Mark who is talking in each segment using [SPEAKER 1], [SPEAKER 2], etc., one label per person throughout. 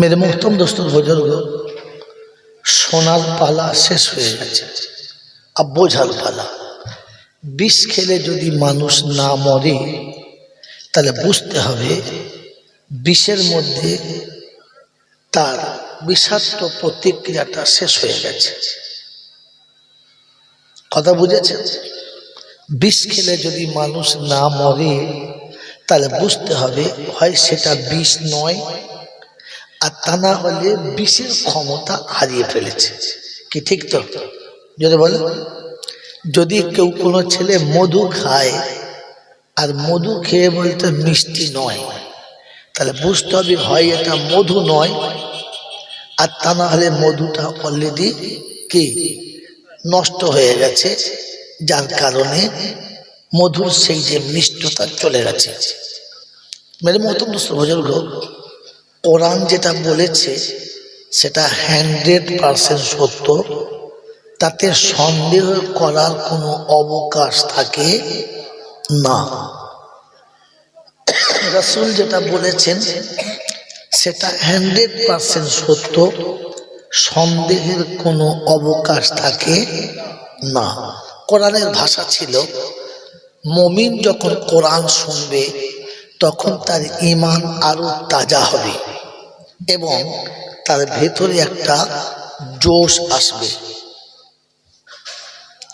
[SPEAKER 1] मेरे मोहतरम दोस्तों बुजुर्ग, সোনার পালা শেষ হয়ে গেছে, अब বোঝার পালা। বিষ খেলে যদি মানুষ না মরে তাহলে বুঝতে হবে বিষের মধ্যে তার বিষাক্ত প্রতিক্রিয়াটা শেষ হয়ে গেছে। কথা বুঝেছেন? বিষ খেলে যদি মানুষ না মরে তাহলে বুঝতে হবে হয় সেটা বিষ নয়, আর তা না হলে বিষের ক্ষমতা হারিয়ে ফেলেছে। কি ঠিক তো? যদি বলে যদি কেউ কোনো ছেলে মধু খায় আর মধু খেয়ে বলতে মিষ্টি নয়, তাহলে বুঝতে হবে হয় এটা মধু নয়, আর তা না হলে মধুটা অলরেডি কি নষ্ট হয়ে গেছে, যার কারণে মধুর সেই যে মিষ্টতা চলে গেছে। মেরে মতো বুজুর্গ, কোরআন যেটা বলেছে সেটা 100% সত্য, তাতে সন্দেহ করার কোনো অবকাশ থাকে না। রাসূল যেটা বলেছেন সেটা 100% সত্য, সন্দেহের কোনো অবকাশ থাকে না। কোরআনের ভাষা ছিল, মুমিন যখন কোরআন শুনবে তখন তার ঈমান আরো তাজা হবে এবং তার ভেতরে একটা জোশ আসবে।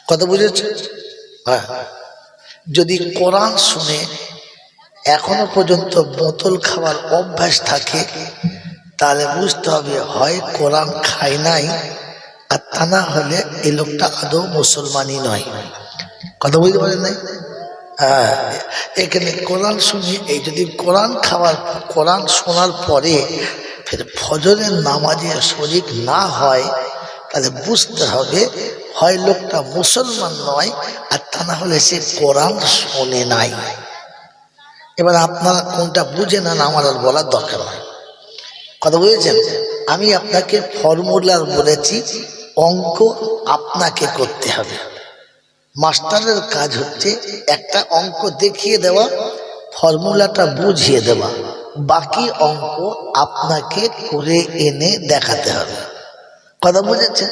[SPEAKER 1] কথা বুঝেছে? হ্যাঁ, যদি কোরআন শুনে এখনো পর্যন্ত বোতল খাওয়ার অভ্যাস থাকে তাহলে বুঝতে হবে হয় কোরআন খায় নাই, আর তা না হলে এই লোকটা আদৌ মুসলমানই নয়। কথা বুঝতে পারেন নাই? হ্যাঁ, এখানে কোরআন শুনি, এই যদি কোরআন শোনার পরে ফের ফজরের নামাজে শরীক না হয় তাহলে বুঝতে হবে হয় লোকটা মুসলমান নয়, আর তা না হলে সে কোরআন শোনে নাই। এবার আপনারা কোনটা বুঝে না আমার আর বলার দরকার হয়। কথা বুঝেছেন? আমি আপনাকে ফর্মুলার বলেছি, অঙ্ক আপনাকে করতে হবে। মাস্টারের কাজ হচ্ছে একটা অঙ্ক দেখিয়ে দেওয়া, ফর্মুলাটা বুঝিয়ে দেওয়া, বাকি অঙ্ক আপনাকে করে এনে দেখাতে হবে। কথা বুঝেছেন?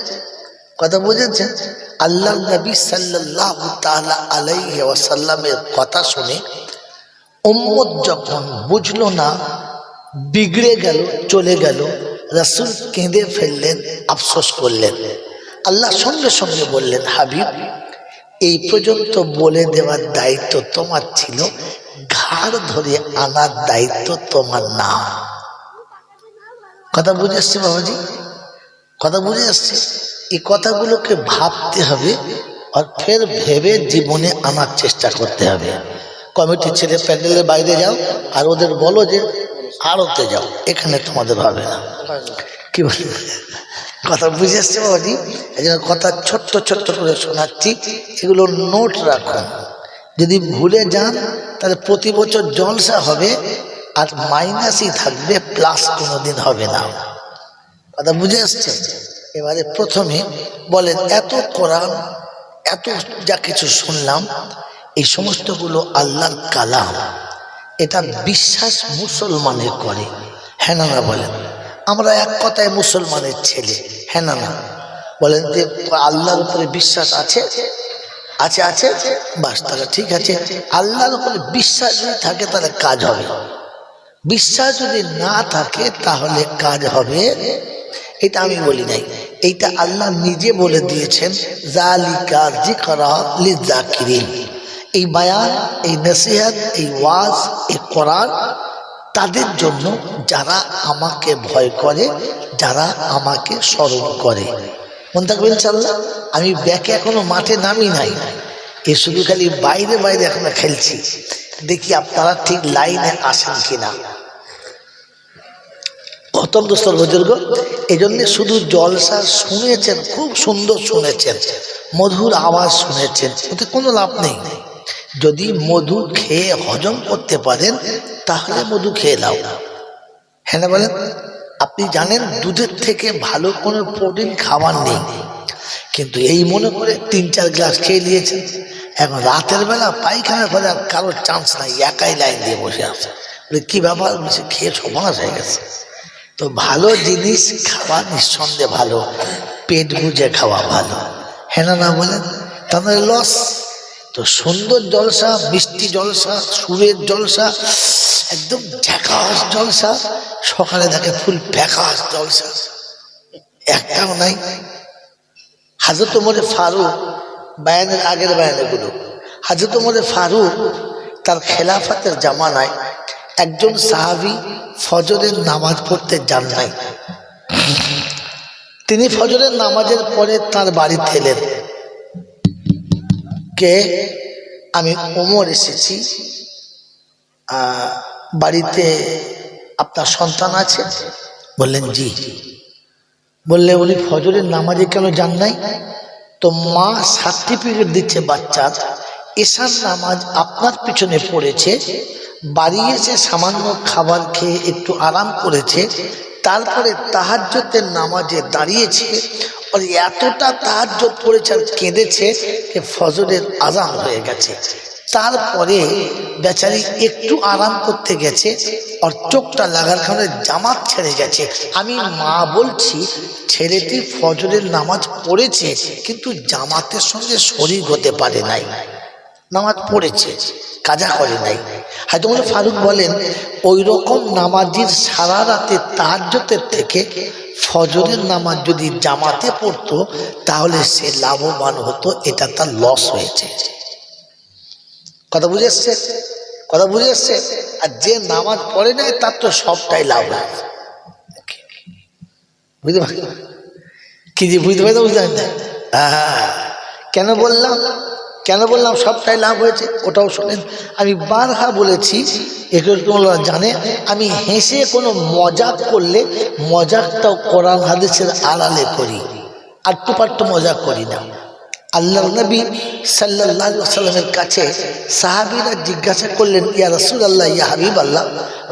[SPEAKER 1] কথা বুঝেছেন? আল্লাহ নবী সাল্লাল্লাহু তাআলা আলাইহি ওয়াসাল্লামের কথা শুনে উম্মত যখন বুঝলো না, বিগড়ে গেল, চলে গেল, রাসূল কেঁদে ফেললেন, আফসোস করলেন। আল্লাহ সঙ্গে সঙ্গে বললেন, হাবিব এই পর্যন্ত বলে দেওয়ার দায়িত্ব তোমার ছিল, ঘাড় ধরে আনার দায়িত্ব তোমার না। কথা বুঝে আসছে বাবাজি? কথা বুঝে আসছে? এই কথাগুলোকে ভাবতে হবে আর ফের ভেবে জীবনে আনার চেষ্টা করতে হবে। কমিটির ছেলে প্যান্ডেলের বাইরে যাও আর ওদের বলো যে আড়তে যাও, এখানে তোমাদের হবে না। কি বলে? কথা বুঝে আসছে বাবাজি? এই জন্য কথা ছোট্ট ছোট্ট করে শোনাচ্ছি, এগুলো নোট রাখুন। যদি ভুলে যান তাহলে প্রতি বছর জলসা হবে আর মাইনাসই থাকবে, প্লাস কোনোদিন হবে না। কথা বুঝে আসছে? এবারে প্রথমে বলেন, এত কোরআন, এত যা কিছু শুনলাম, এই সমস্তগুলো আল্লাহর কালাম, এটা বিশ্বাস মুসলমানের করে, হ্যাঁ না না বলেন? আমরা এক কথায় মুসলমানের ছেলে, হ্যাঁ না না বলেন? যে আল্লাহর উপরে বিশ্বাস আছে? আছে আছে, বাস, তাহলে ঠিক আছে। আল্লাহর উপরে বিশ্বাস যদি থাকে তাহলে কাজ হবে, বিশ্বাস যদি না থাকে তাহলে কাজ হবে। এটা আমি বলি নাই, এইটা আল্লাহ নিজে বলে দিয়েছেন, যালিকা যিকরা লিযাকিরিন। এই বায়ান, এই নসিহত, এই ওয়াজ, এই কোরআন তাদের জন্য যারা আমাকে ভয় করে, যারা আমাকে স্মরণ করে। মন থাকবে ইনশাআল্লাহ। আমি ব্যাকে এখনো মাঠে নামি নাই, এ শুধু খালি বাইরে বাইরে এখনো খেলছি, দেখি আপনারা ঠিক লাইনে আসেন কিনা। প্রথম দোস্তর বুজুর্গ, এই জন্য শুধু জলসা শুনেছেন, খুব সুন্দর শুনেছেন, মধুর আওয়াজ শুনেছেন, ওতে কোনো লাভ নেই। যদি মধু খেয়ে হজম করতে পারেন তাহলে মধু খেয়ে নাও, হ্যাঁ না বলেন? আপনি জানেন দুধের থেকে ভালো কোনো প্রোটিন খাবার নেই, কিন্তু এই মনে করে 3-4 গ্লাস খেয়ে নিয়েছেন। এখন রাতের বেলা পায়খানা করে আর কারোর চান্স নাই, একাই লাইন দিয়ে বসে আছে। কি ব্যাপার? বলছে খেয়ে সমাজ হয়ে গেছে। তো ভালো জিনিস খাওয়া নিঃসন্দেহে ভালো, পেট বুঝে খাওয়া ভালো, হ্যাঁ না না বলেন? তাহলে লস। তো সুন্দর জলসা, মিষ্টি জলসা, সুরের জলসা, একদম ঝাকাস জলসা, সকালে দেখে ফুল ফ্যাকাস জলসা, একটাও নাই। হযরত ওমর ফারুক, বায়ানের আগের বায়ানগুলো, হযরত ওমর ফারুক তার খেলাফতের জামানায় একজন সাহাবী ফজরের নামাজ পড়তে যান নাই। তিনি ফজরের নামাজের পরে তার বাড়িতে এলেন, কে? আমি ওমর এসেছি, বাড়িতে আপনার সন্তান আছে? বললেন জি। বললে উনি ফজরের নামাজে কেন যান নাই? তো মা সার্টিফিকেট দিচ্ছে বাচ্চার, এশার নামাজ আপনার পিছনে পড়েছে, বাড়ি এসে সামান্য খাবার খেয়ে একটু আরাম করেছে, তারপরে তাহাজ্জুদের নামাজে দাঁড়িয়েছে, আর এতটা তাহাজ্জুদ পড়েছে আর কেঁদেছে যে ফজরের আযান হয়ে গেছে। তারপরে বেচারি একটু আরাম করতে গেছে আর চোখটা লাগার কারণে জামাত ছেড়ে গেছে। আমি মা বলছি ছেলেটি ফজরের নামাজ পড়েছে কিন্তু জামাতের সঙ্গে শরীক হতে পারে নাই, নামাজ পড়েছে, কাজা করে নাই। হয়তো ওমর ফারুক বলেন ওই রকম নামাজির সারা রাতে তাহাজ্জুদের থেকে ফজরের নামাজ যদি জামাতে পড়তো তাহলে সে লাভবান হতো, এটা তার লস হয়েছে। কথা বুঝে এসছে? কথা বুঝে এসছে? আর যে নামাজ পড়ে নাই তার তো সবটাই লাভ হয়। বুঝতে পারি কি যে বুঝতে পারি, বুঝতে পারি না? কেন বললাম, কেন বললাম সবটাই লাভ হয়েছে? ওটাও শোনেন। আমি বারবার বলেছি, এগুলো জানে, আমি হেসে কোনো মজাক করলে মজাকটাও কোরআন হাদিসের আড়ালে করি, আটটু পাট্টু মজাক করি না। আল্লাহর নবী সাল্লাল্লাহু আলাইহি ওয়াসাল্লামের কাছে সাহাবীরা জিজ্ঞাসা করলেন, ইয়া রাসূলুল্লাহ, ইয়া হাবিবাল্লাহ,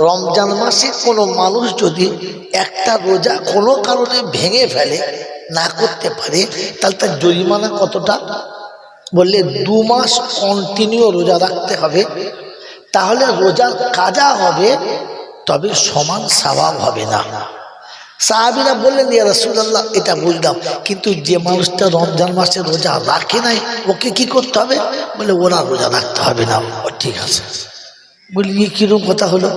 [SPEAKER 1] রমজান মাসে কোনো মানুষ যদি একটা রোজা কোনো কারণে ভেঙে ফেলে, না করতে পারে, তাহলে তার জরিমানা কতটা? বললে 2 মাস কন্টিনিউ রোজা রাখতে হবে, তাহলে রোজার কাজা হবে, তবে সমান সওয়াব হবে না। সাহাবীরা বললেন, ইয়া রাসূলুল্লাহ, এটা বুঝলাম, কিন্তু যে মানুষটা রমজান মাসে রোজা রাখে নাই ওকে কি করতে হবে? বলে ওরা রোজা রাখতে হবে না। ও ঠিক আছে। বলি কিরকম কথা হলো?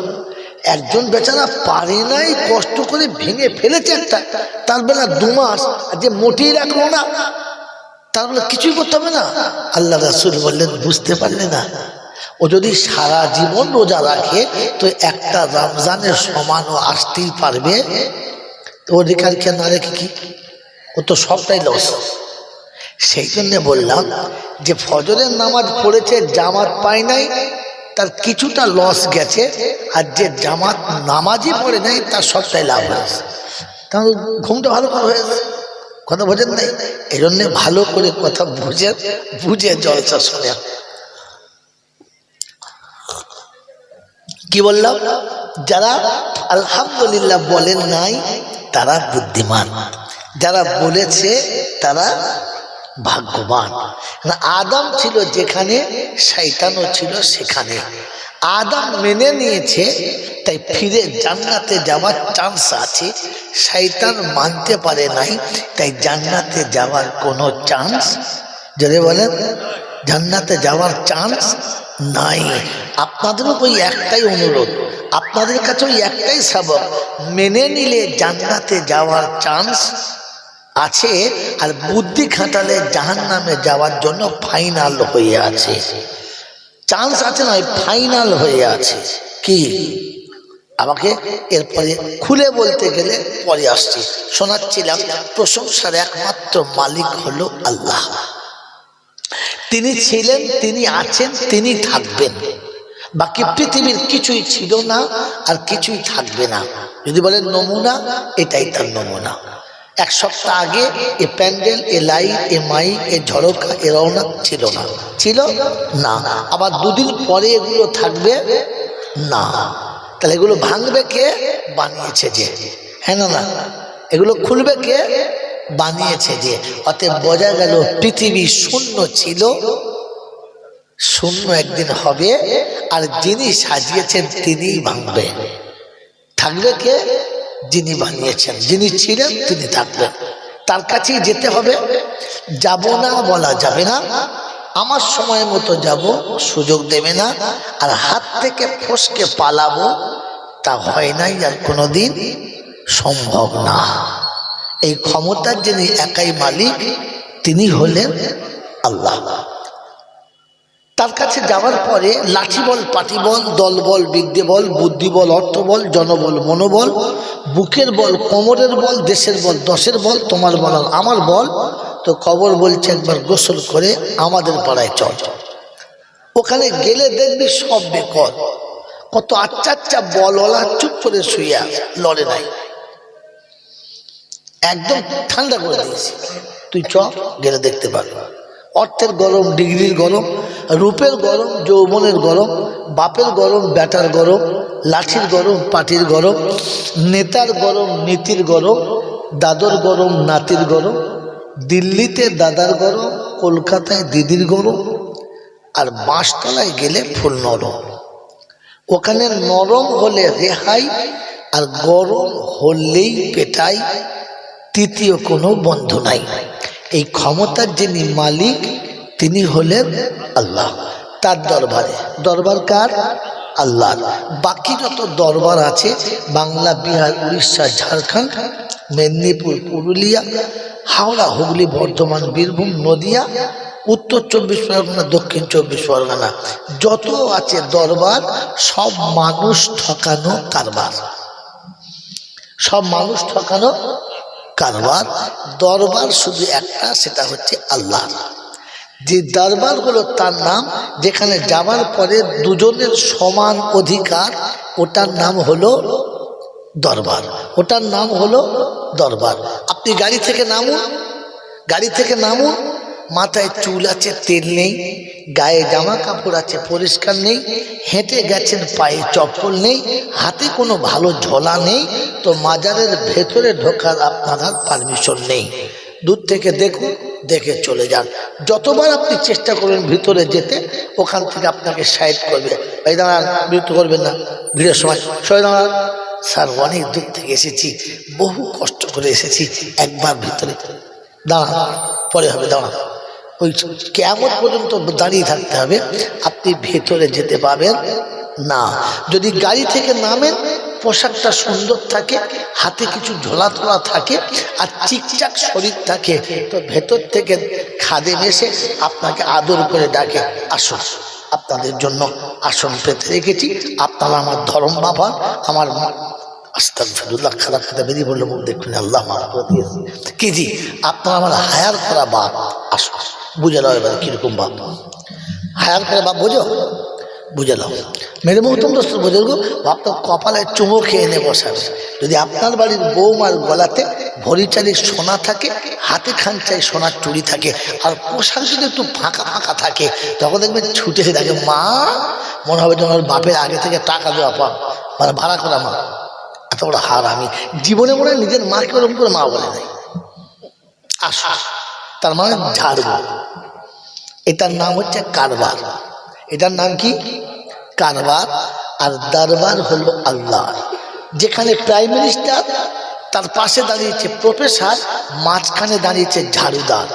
[SPEAKER 1] একজন বেচারা পারে নাই, কষ্ট করে ভেঙে ফেলেছে একটা, তার বেলা 2 মাস, আর যে মোটেই রাখলো না তার বেলা কিছুই করতে হবে না। আল্লাহ রাসূল বললেন, বুঝতে পারলে না? ও যদি সারা জীবন রোজা রাখে তো একটা রমজানের সমানও আসতেই পারবে, তো অধিকার কে না রেখে কি? ও তো সবটাই লস। সেই জন্য বললাম যে ফজরের নামাজ পড়েছে, জামাত পায় নাই, তার কিছুটা লস গেছে, আর যে জামাত নামাজই পড়ে নাই তার সবটাই লাভ হয়েছে। তাহলে ঘুমটা ভালো করে হয়েছে। কথা বোঝেন নাই? এই জন্যে ভালো করে কথা বুঝে বুঝে জলসা শোনে। কি বললাম? যারা আলহামদুলিল্লাহ বলেন নাই তারা বুদ্ধিমান, যারা বলেছে তারা ভাগ্যবান। আদম ছিল যেখানে, শয়তানও ছিল সেখানে। আদম মেনে নিয়েছে তাই ফিরে জান্নাতে যাওয়ার চান্স আছে, শয়তান মানতে পারে নাই তাই জান্নাতে যাওয়ার কোনো চান্স, যদি বলেন জান্নাতে যাওয়ার চান্স নাই। আপনাদেরও ওই একটাই অনুরোধ, আপনাদের কাছে ওই একটাই সবক, মেনে নিলে জান্নাতে যাওয়ার চান্স আছে, আর বুদ্ধি খাটালে জাহান্নামে যাওয়ার জন্য ফাইনাল হয়ে আছে। চান্স আছে নয়, ফাইনাল হয়ে আছে। কি আমাকে এরপরে খুলে বলতে গেলে পরে আসছি, শোনাচ্ছিলাম প্রশংসার একমাত্র মালিক হলো আল্লাহ। তিনি ছিলেন, তিনি আছেন, তিনি থাকবেন। বাকি পৃথিবীর কিছুই ছিল না আর কিছুই থাকবে না। যদি বলেন নমুনা, এটাই তার নমুনা। 1 সপ্তাহ আগে এ প্যান্ডেল, এ লাইট, এ মাইক, এ ঝড়কা, এ রওনা ছিল না, ছিল না। আবার 2 দিন পরে এগুলো থাকবে না। তাহলে এগুলো ভাঙবে কে? বানিয়েছে যে, হ্যাঁ না না? এগুলো খুলবে কে? বানিয়েছে যে। অতএব বোঝা গেল পৃথিবী শূন্য ছিল, শূন্য একদিন হবে, আর যিনি সাজিয়েছেন তিনিই ভাঙবে। থাকবে কে? যিনি বানিয়েছেন, যিনি ছিলেন তিনি থাকবেন, তার কাছেই যেতে হবে। যাব না বলা যাবে না, আমার সময় মতো যাব সুযোগ দেবে না, আর হাত থেকে ফসকে পালাবো তা হয় নাই আর কোনোদিন সম্ভব না। এই ক্ষমতার যিনি একাই মালিক তিনি হলেন আল্লাহ। তার কাছে যাওয়ার পরে লাঠি বল, পাটি বল, দল বল, বিদ্যে বল, বুদ্ধি বল, অর্থ বল, জনবল, মনোবল, বুকের বল, কোমরের বল, দেশের বল, দশের বল, তোমার বল আর আমার বল, তো কবর বলছে একবার গোসল করে আমাদের পাড়ায় চল। ওখানে গেলে দেখবি সব বেকল, কত আচ্ছা আচ্ছা বলওয়ালা চুপ করে শুয়ে আছে, লড়ে নাই, একদম ঠান্ডা করে দিয়েছি, তুই চ গেলে দেখতে পারবি। অর্থের গরম, ডিগ্রির গরম, রূপের গরম, যৌবনের গরম, বাপের গরম, বেটার গরম, লাঠির গরম, পাটির গরম, নেতার গরম, নীতির গরম, দাদর গরম, নাতির গরম, দিল্লিতে দাদার গরম, কলকাতায় দিদির গরম, আর বাঁশতলায় গেলে ফুল নরম। ওখানে নরম হলে রেহাই, আর গরম হলেই পেটাই, তৃতীয় কোনো বন্ধু নাই। এই ক্ষমতার যিনি মালিক তিনি হলেন আল্লাহ। তার দরবারে, দরবার কার? আল্লাহ। বাকি যত দরবার আছে বাংলা, বিহার, উড়িষ্যা, ঝাড়খণ্ড, মেদিনীপুর, পুরুলিয়া, হাওড়া, হুগলি, বর্ধমান, বীরভূম, নদিয়া, উত্তর 24 পরগনা, দক্ষিণ 24 পরগনা, যত আছে দরবার সব মানুষ ঠকানো কারবার, সব মানুষ ঠকানো কারবার। দরবার শুধু একটা, সেটা হচ্ছে আল্লাহ। যে দরবার হলো তার নাম, যেখানে যাওয়ার পরে দুজনের সমান অধিকার, ওটার নাম হলো দরবার, ওটার নাম হলো দরবার। আপনি গাড়ি থেকে নামুন, গাড়ি থেকে নামুন, মাথায় চুল আছে তেল নেই, গায়ে জামা কাপড় আছে পরিষ্কার নেই, হেঁটে গেছেন পায়ে চপ্পল নেই, হাতে কোনো ভালো ঝোলা নেই, তো মাজারের ভেতরে ঢোকার আপনার আর পারমিশন নেই। দূর থেকে দেখুন, দেখে চলে যান। যতবার আপনি চেষ্টা করবেন ভিতরে যেতে, ওখান থেকে আপনাকে সাইড করবে, এই দাঁড়ান, বিরক্ত করবেন না, ভিড়ের সময় সবাই দাঁড়ান, স্যার অনেক দূর থেকে এসেছি, বহু কষ্ট করে এসেছি, একবার ভিতরে দাঁড়ান, পরে হবে, দাঁড়ান। ওই কিয়ামত পর্যন্ত দাঁড়িয়ে থাকতে হবে, আপনি ভেতরে যেতে পাবেন না। যদি গাড়ি থেকে নামেন, পোশাকটা সুন্দর থাকে, হাতে কিছু ঝোলা তোলা থাকে, আর চিকচাক শরীর থাকে, তো ভেতর থেকে খাদেম এসে আপনাকে আদর করে ডাকে, আসুন, আপনাদের জন্য আসন পেতে রেখেছি, আপনারা আমার ধর্ম বাবা, আমার আস্তাগফিরুল্লাহ, খারাপ কথা বেরিয়ে বললো, মুখ দেখুন, আল্লাহ মাফ করে দিয়েছে কি জি, আপনারা আমার হায়ার করা বাপ, আসো বুঝে নাও এবারে কিরকম বাপ, হায়ার করে বাপ বোঝো, বুঝে নাও। মেরে মহতম দোস্ত বুজুর্গ, আপনার কপালে চুমো খেয়ে এনে বসাবে। যদি আপনার বাড়ির বৌমার গলাতে ভরি চারি সোনা থাকে, হাতে খানচাই সোনার চুড়ি থাকে, আর পোশাক যদি একটু ফাঁকা ফাঁকা থাকে, তখন দেখবেন ছুটে এসে থাকে, মা, মনে হবে যেন বাপের আগে থেকে টাকা দেওয়া পা, মানে ভাড়া করা মা। এত বড় হার আমি জীবনে মনে হয় নিজের মাকে ওরকম করে মা বলে নাই। আসা তার মানে ঝাড়বো, এটার নাম হচ্ছে কারবার। এটার নাম কি? কারবার। আর দরবার হলো আল্লাহ, যেখানে প্রাইম মিনিস্টার, তার পাশে দাঁড়িয়েছে প্রফেসর, মাঝখানে দাঁড়িয়েছে ঝাড়ুদার।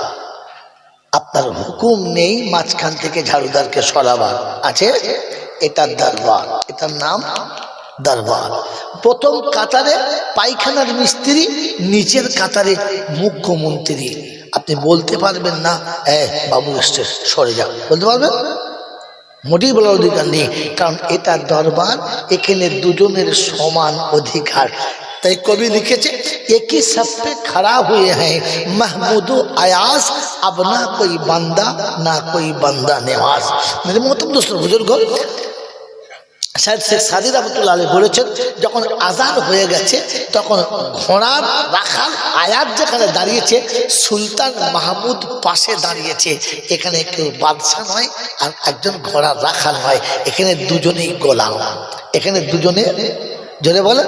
[SPEAKER 1] আপনার হুকুম নেই মাঝখান থেকে ঝাড়ুদারকে সরাবার, আছে, এটার দরবার, এটার নাম দরবার। প্রথম কাতারে পায়খানার মিস্ত্রি, নিচের কাতারে মুখ্যমন্ত্রী। আপনি বলতে পারবেন না, বাবু এসছে সরে যাও, বলতে পারবেন? মোটেই বলার অধিকার নেই, কারণ এটা দরবার, এখানে দুজনের সমান অধিকার। তাই কবি লিখেছে, একই সফে খড়া হুয়ে হ্যাঁ মাহমুদ আয়াস, अब ना कोई बंदा ना कोई बंदा नेवाज। मेरे मोहतरम दोस्तों बुजुर्ग, শায়দ শেখ সাদি রহমতুল্লাহ আলাইহি বলেছেন, যখন আজান হয়ে গেছে তখন ঘোড়ার রাখাল আয়াত যেখানে দাঁড়িয়েছে, সুলতান মাহমুদ পাশে দাঁড়িয়েছে। এখানে কেউ বাদশা নয় আর একজন ঘোড়ার রাখাল নয়, এখানে দুজনেই গোলাম, এখানে দুজনে, জোরে বলে,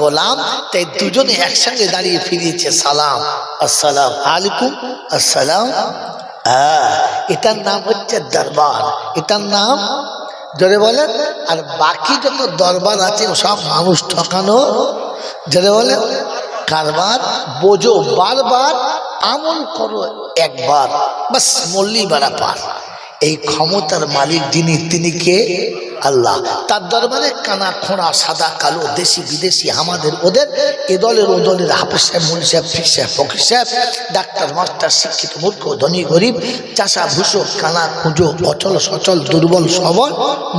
[SPEAKER 1] গোলাম। তাই দুজনে একসঙ্গে দাঁড়িয়ে ফিরিয়েছে সালাম, আসসালাম আলাইকুম, আসসালাম। এটার নাম হচ্ছে দরবার, এটার নাম, জোরে বলেন। আর বাকি যত দরবার আছে সব মানুষ ঠকানো যারা বলে কারবার বোঝো বারবার, আমল করো একবার, বাস মল্লি বাড়া পার। এই ক্ষমতার মালিক যিনি, তিনি কে? আল্লাহ। তার দরবারে কানা খোঁড়া সাদা কালো দেশি বিদেশি আমাদের ওদের এ দলের ও দলের হাফেজ সাহেব, মুন্সি সাহেব, পীর সাহেব, ফকির সাহেব, ডাক্তার মাস্টার, শিক্ষিত মূর্খ ধনী গরিব, চাষা ভুষো, কানা খুঁজো, অচল সচল, দুর্বল সবল,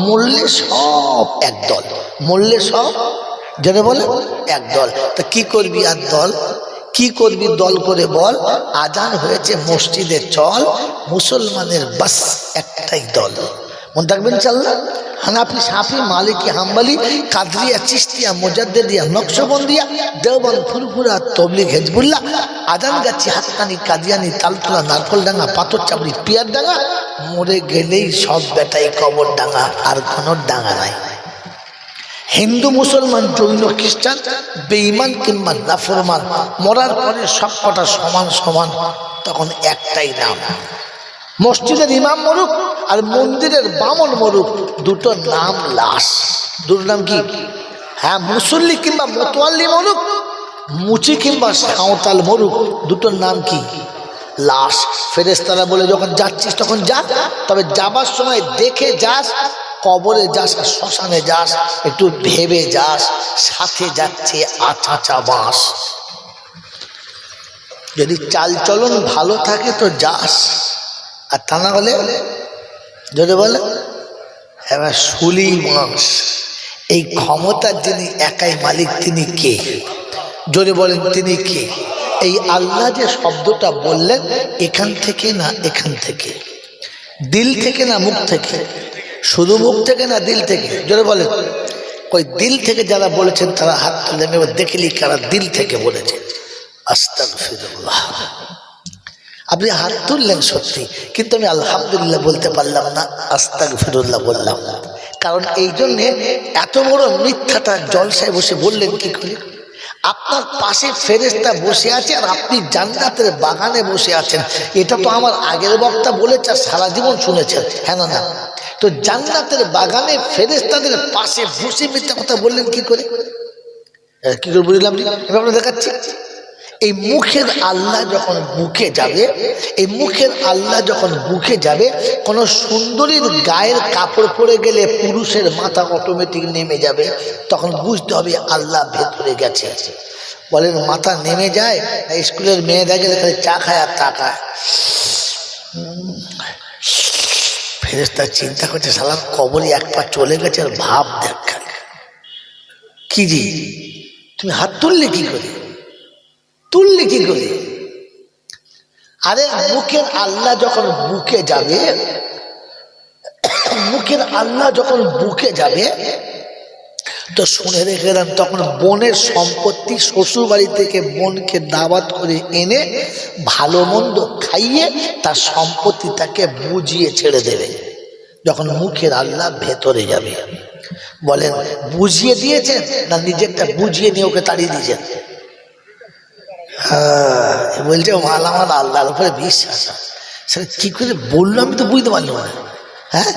[SPEAKER 1] মূল্যে সব একদল, মূল্যে সব যেটা বলে একদল। তা কি করবি আর দল? কি করবি দল করে বল? আজান হয়েছে মসজিদে চল, মুসলমানের বাস একটাই দল। মনে থাকবেন ইনশাআল্লাহ। হানাফি, শাফি, মালিকি, হাম্বলি, কাদরিয়া, চিশতিয়া, মুজাদ্দিদিয়া, নকশবন্দিয়া, দেওবন্দ, ফুরফুরা, তবলিগ, হিজবুল্লাহ, আজান গাছি, হাক্কানি, কাদিয়ানি, তালতলা, নারকলডাঙ্গা, পাথর চাপড়ি, পিয়ার ডাঙ্গা, মরে গেলেই সব বেটাই কবর ডাঙ্গা, আর কোনো ডাঙ্গা নাই। হিন্দু, মুসলমান, জৈন, খ্রিস্টান, বেঈমান কিংবা নাফরমান, মরার পরে সব কটা সমান সমান, তখন একটাই নাম। মসজিদের ইমাম মরুক আর মন্দিরের বামন মরুক, দুটো নাম লাশ। দুটো নাম কি? হ্যাঁ, মুসল্লি কিংবা মোতোয়াল্লি মরুক, মুচি কিংবা সাঁওতাল মরুক, দুটোর নাম কি? লাশ। ফেরেশতারা বলে যখন যাচ্ছিস তখন যা, তবে যাবার সময় দেখে যাস, কবরে যাস আর শ্মশানে যাস একটু ভেবে যাস, সাথে যাচ্ছে আচাচা বাঁশ। যদি চালচলন ভালো থাকে তো যাস, আর তা না হলে যদি বলে এবার শুলি মাংস। এই ক্ষমতার যিনি একাই মালিক, তিনি কে? জোরে বলেন তিনি কে? এই আল্লাহ যে শব্দটা বললেন, এখান থেকে না এখান থেকে, দিল থেকে না মুখ থেকে? শুধু মুখ থেকে না দিল থেকে? জোরে বলেন। ওই দিল থেকে যারা বলেছেন তারা হাত তুললেন, এবার দেখলি কারা দিল থেকে বলেছেন। আস্তাগফিরুল্লাহ। আপনি হাত তুললেন সত্যি, কিন্তু আমি আলহামদুলিল্লাহ বলতে পারলাম না, আস্তাগফিরুল্লাহ বললাম। কারণ এই জন্যে এত বড় মিথ্যাটা জলসায় বসে বললেন কি করে? আপনার পাশে ফেরেশতা বসে আছে আর আপনি জান্নাতের বাগানে বসে আছেন। এটা তো আমার আগের বক্তা বলেছে, সারা জীবন শুনেছেন। হ্যাঁ না? তো জান্নাতের বাগানে ফেরেশতাদের পাশে বসে মিথ্যা কথা বললেন কি করে? কি করে বুঝলাম? এবার দেখাচ্ছি। এই মুখের আল্লাহ যখন বুকে যাবে, এই মুখের আল্লাহ যখন বুকে যাবে, কোন সুন্দরীর গায়ের কাপড় পরে গেলে পুরুষের মাথা অটোমেটিক নেমে যাবে, তখন বুঝতে হবে আল্লাহ ভেতরে গেছে। বলেন মাথা নেমে যায়? স্কুলের মেয়েরা গেলে খালি চা খায় আর তা খায়। ফেরেশতা চিন্তা করছে, সালাম কবরে এক পা চলে গেছে আর ভাব দেখ। কি জি তুমি হাত তুললে কি করে? তুললে কি করে? আরে মুখের আল্লাহ যখন বুকে যাবে, মুখের আল্লাহ যখন বুকে যাবে, তো শুনে রেখে দেন, তখন বোনের সম্পত্তি শ্বশুর বাড়ি থেকে বোনকে দাওয়াত করে এনে ভালো মন্দ খাইয়ে তার সম্পত্তি তাকে বুঝিয়ে ছেড়ে দেবে। যখন মুখের আল্লাহ ভেতরে যাবে, বলেন বুঝিয়ে দিয়েছেন না নিজেরটা বুঝিয়ে নিয়ে ওকে তাড়িয়ে দিয়েছেন? বলছে মাল আমার আল্লাহর উপরে বিশ্বাস। সেটা কি করে বললো আমি তো বুঝতে পারলাম না। হ্যাঁ,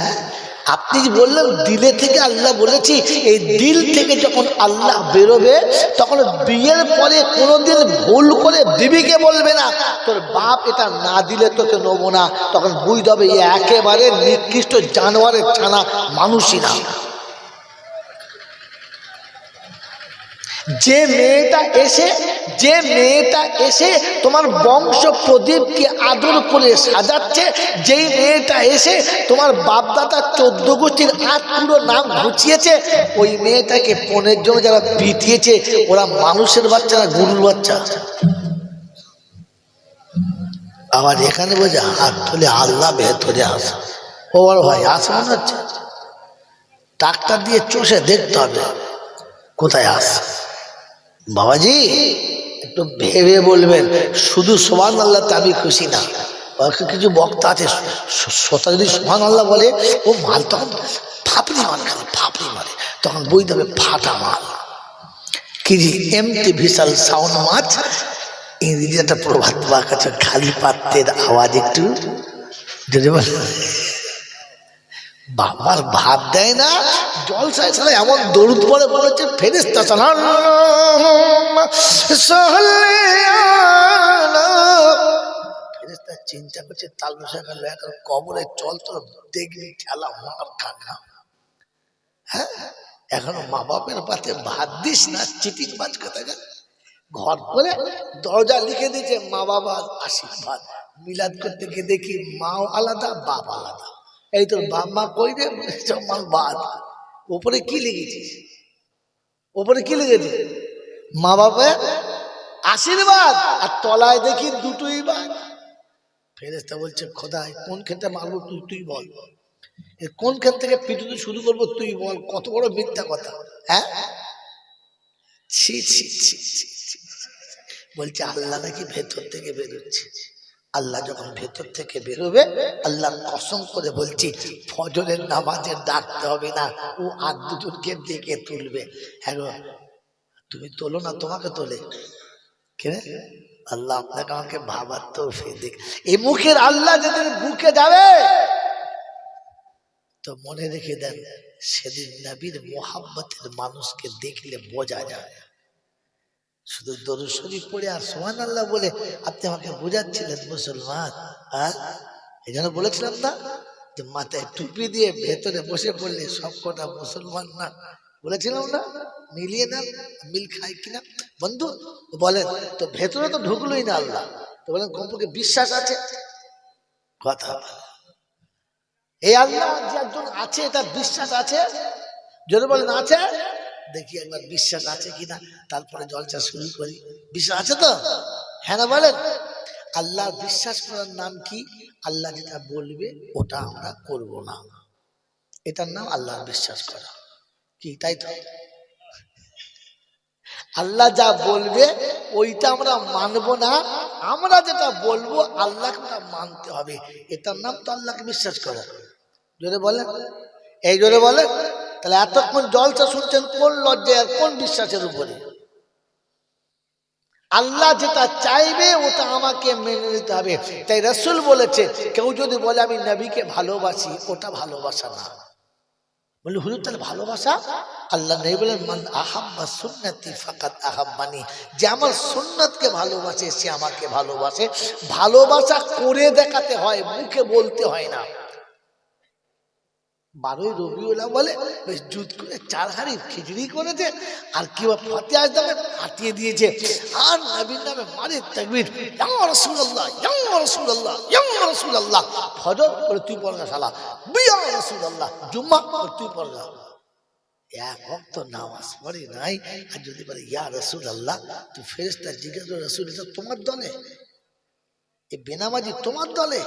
[SPEAKER 1] আপনি যে বললেন দিলে থেকে আল্লাহ বলেছি, এই দিল থেকে যখন আল্লাহ বেরোবে, তখন বিয়ের পরে কোনোদিন ভুল করে বিবিকে বলবে না তোর বাপ এটা না দিলে তোকে নেবো না। তখন বুঝতে হবে একেবারে নিকৃষ্ট জানোয়ারের ছানা, মানুষই না। যে মেয়েটা এসে তোমার বংশ প্রদীপকে আদর করে সাজাচ্ছে, যেই মেয়েটা এসে তোমার বাপদাদা 14 গোষ্ঠীর পুরো নাম ঘুচিয়েছে, ওই মেয়েটাকে পণের জন্য যারা পিটিয়েছে, ওরা মানুষের বাচ্চা না গরুর বাচ্চা? আবার এখানে বলছে হাত তুলে আল্লাহ ভেতরে আসে। ও বড় ভাই আসে মনে হচ্ছে, ট্রাক্টর দিয়ে চষে দেখতে হবে কোথায় আসে। বাবাজি একটু ভেবে বলবেন, শুধু সুবহানাল্লাহ তে আমি খুশি না। কিছু বক্তা আছে শ্রোতা যদি সুবহানাল্লাহ বলে, ও মাল তখন ফাপড়ি মারে, খালি ফাপড়ি মারে, তখন বুঝতে হবে ফাটা মাল। কি যে এমটি ভিসাল সাউন্ড মাছ, ইংরেজি একটা প্রভাত বা কাছে খালি পাত্রের আওয়াজ একটু যদি বলে বাবার ভাত দেয় না, জলসায় সালা এমন দরুদ পড়ে বলেছে ফেরেশতা ফেরেশতা চিন্তা করছে তালবসা গেল এখন কবরে চল তো দেখবি খেলা মার খানা। হ্যাঁ, এখনো মা বাপের পাতে ভাত দিস না, চিটিং বাজ কথা ঘর করে দরজা লিখে দিয়েছে মা বাবার আশীর্বাদ। মিলাদ করতে গিয়ে দেখি মাও আলাদা বাপ আলাদা। এই তোর বাপ মা কই রে, চমাল বাদ। ওপরে কি লিখেছিস? ওপরে কি লিখেছিস? মা বাপের আশীর্বাদ, আর তলায় দেখি দুটোই বাদ। ফেরেশতা বলছে খোদাই কোন ক্ষেত্রে মারবো তুই বল, কোন ক্ষেত থেকে পিটুতে শুরু করবো তুই বল, কত বড় মিথ্যা কথা। হ্যাঁ, ছি ছি ছি ছি। বলছে আল্লাহ নাকি ভেতর থেকে বেরোচ্ছে। আল্লাহ যখন ভেতর থেকে বেরোবে, আল্লাহ কসম করে বলছি ফজরের নামাজের ডাকতে হবে না, ও আর দুজনকে ডেকে তুলবে। হ্যাঁ, তুমি তোলো না, তোমাকে তোলে কে? আল্লাহ আপনাকে আমাকে ভাবার তৌফিক দিক। এই মুখের আল্লাহ যেদিন বুকে যাবে তো মনে রেখে দেন, সেদিন নবীর মোহাব্বতের মানুষকে দেখলে বোঝা যায়। শুধু দরুদ শরীফ পড়ে আর সুবহানাল্লাহ বলে আপনি আমাকে বোঝাচ্ছিলেন মুসলমান। আর এই জন্য বলেছিলাম না যে মাথায় টুপি দিয়ে ভেতরে বসে পড়লে সব কটা মুসলমান না, বলেছিলাম না? মিলিয়ে না, মিল খায় কিনা বন্ধু বলেন তো? ভেতরে তো ঢুকলোই না আল্লাহ, তো বলেন কমপক্ষে বিশ্বাস আছে? কথা এই আল্লাহ যে একজন আছে, এটা বিশ্বাস আছে? যদি বলেন আছে, দেখি একবার বিশ্বাস আছে কিনা, তারপরে জলসা শুরু করি। বিশ্বাস আছে তো? হ্যাঁ না বলেন? আল্লাহ বিশ্বাস করার নাম কি? আল্লাহ যেটা বলবে ওটা আমরা করব না, এটার নাম আল্লাহর বিশ্বাস করা। কি তাই তো? আল্লাহ যা বলবে ওইটা আমরা মানব না, আমরা যেটা বলবো আল্লাহকে ওটা মানতে হবে, এটার নাম তো আল্লাহকে বিশ্বাস করা। জোরে বলেন, এই জোরে বলেন। তাহলে এতক্ষণ জলসা শুনছেন কোন লজ্জায় আর কোন বিশ্বাসের উপরে? আল্লাহ যেটা চাইবে ওটা আমাকে মেনে নিতে হবে। তাই রাসূল বলেছে কেউ যদি বলে আমি নবীকে ভালোবাসি, ওটা ভালোবাসা না। বলে হুজুর তাহলে ভালোবাসা? আল্লাহ নবী বলেন মান আহাব্বা সুন্নতি ফাকাদ আহাব্বানি, যে আমার সুন্নতকে ভালোবাসে সে আমাকে ভালোবাসে। ভালোবাসা করে দেখাতে হয়, মুখে বলতে হয় না। 12ই রবিউল আউয়ালে বেশ জুত করে 4 হাঁড়ি খিচুড়ি করেছে, আর কেউ ফাতিহা দামে ফাটিয়ে দিয়েছে, আর নবীর নামে মারে তাকবীর, ইয়া রাসূলুল্লাহ ইয়া রাসূলুল্লাহ ইয়া রাসূলুল্লাহ। ফজর বলে তুই পড় না শালা, ইয়া রাসূলুল্লাহ। জুম্মা বলে তুই পড় না। এক ওয়াক্ত নামাজ পড়ে নাই, আর যদি বলে ইয়া রাসূলুল্লাহ, তো ফেরেশতা জিজ্ঞাসা করে রাসূল এটা তোমার দলে, এই বেনামাজি তোমার দলে?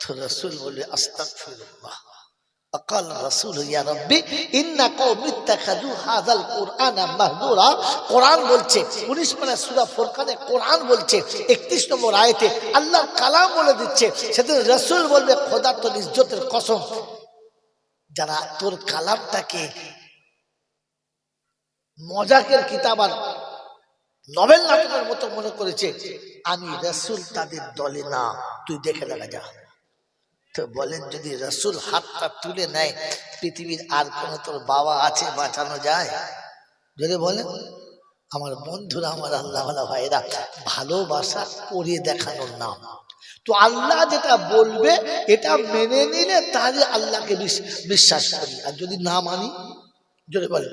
[SPEAKER 1] তো রাসূল বলে আস্তাগফিরুল্লাহ। أقال الرسول يا ربي إن قوم اتخذوا هذا القرآن مهجورا। কোরআন বলছে 19 পারা সূরা ফুরকানে কোরআন বলছে 31 নম্বর আয়াতে আল্লাহর কালাম বলে দিচ্ছে, সেদিন রাসূল বলবে খোদা তোর ইজ্জতের কসম, যারা তোর কালামটাকে মজাকের কিতাব আর নভেল নাটকের মতো মনে করেছে, আমি রাসূল তাদের দলে না, তুই দেখে দেখা যা। তো বলেন যদি রাসূল হাতটা তুলে নেয়, পৃথিবীর আর কোন তোর বাবা আছে বাঁচানো যায়? যদি বলেন আমার বন্ধুরা, আমার আল্লাহওয়ালা ভাইরা, ভালোবাসা করে দেখানোর নাম। তো আল্লাহ যেটা বলবে এটা মেনে নিলে তাহলে আল্লাহকে বিশ্বাস করি, আর যদি না মানি, যদি বলেন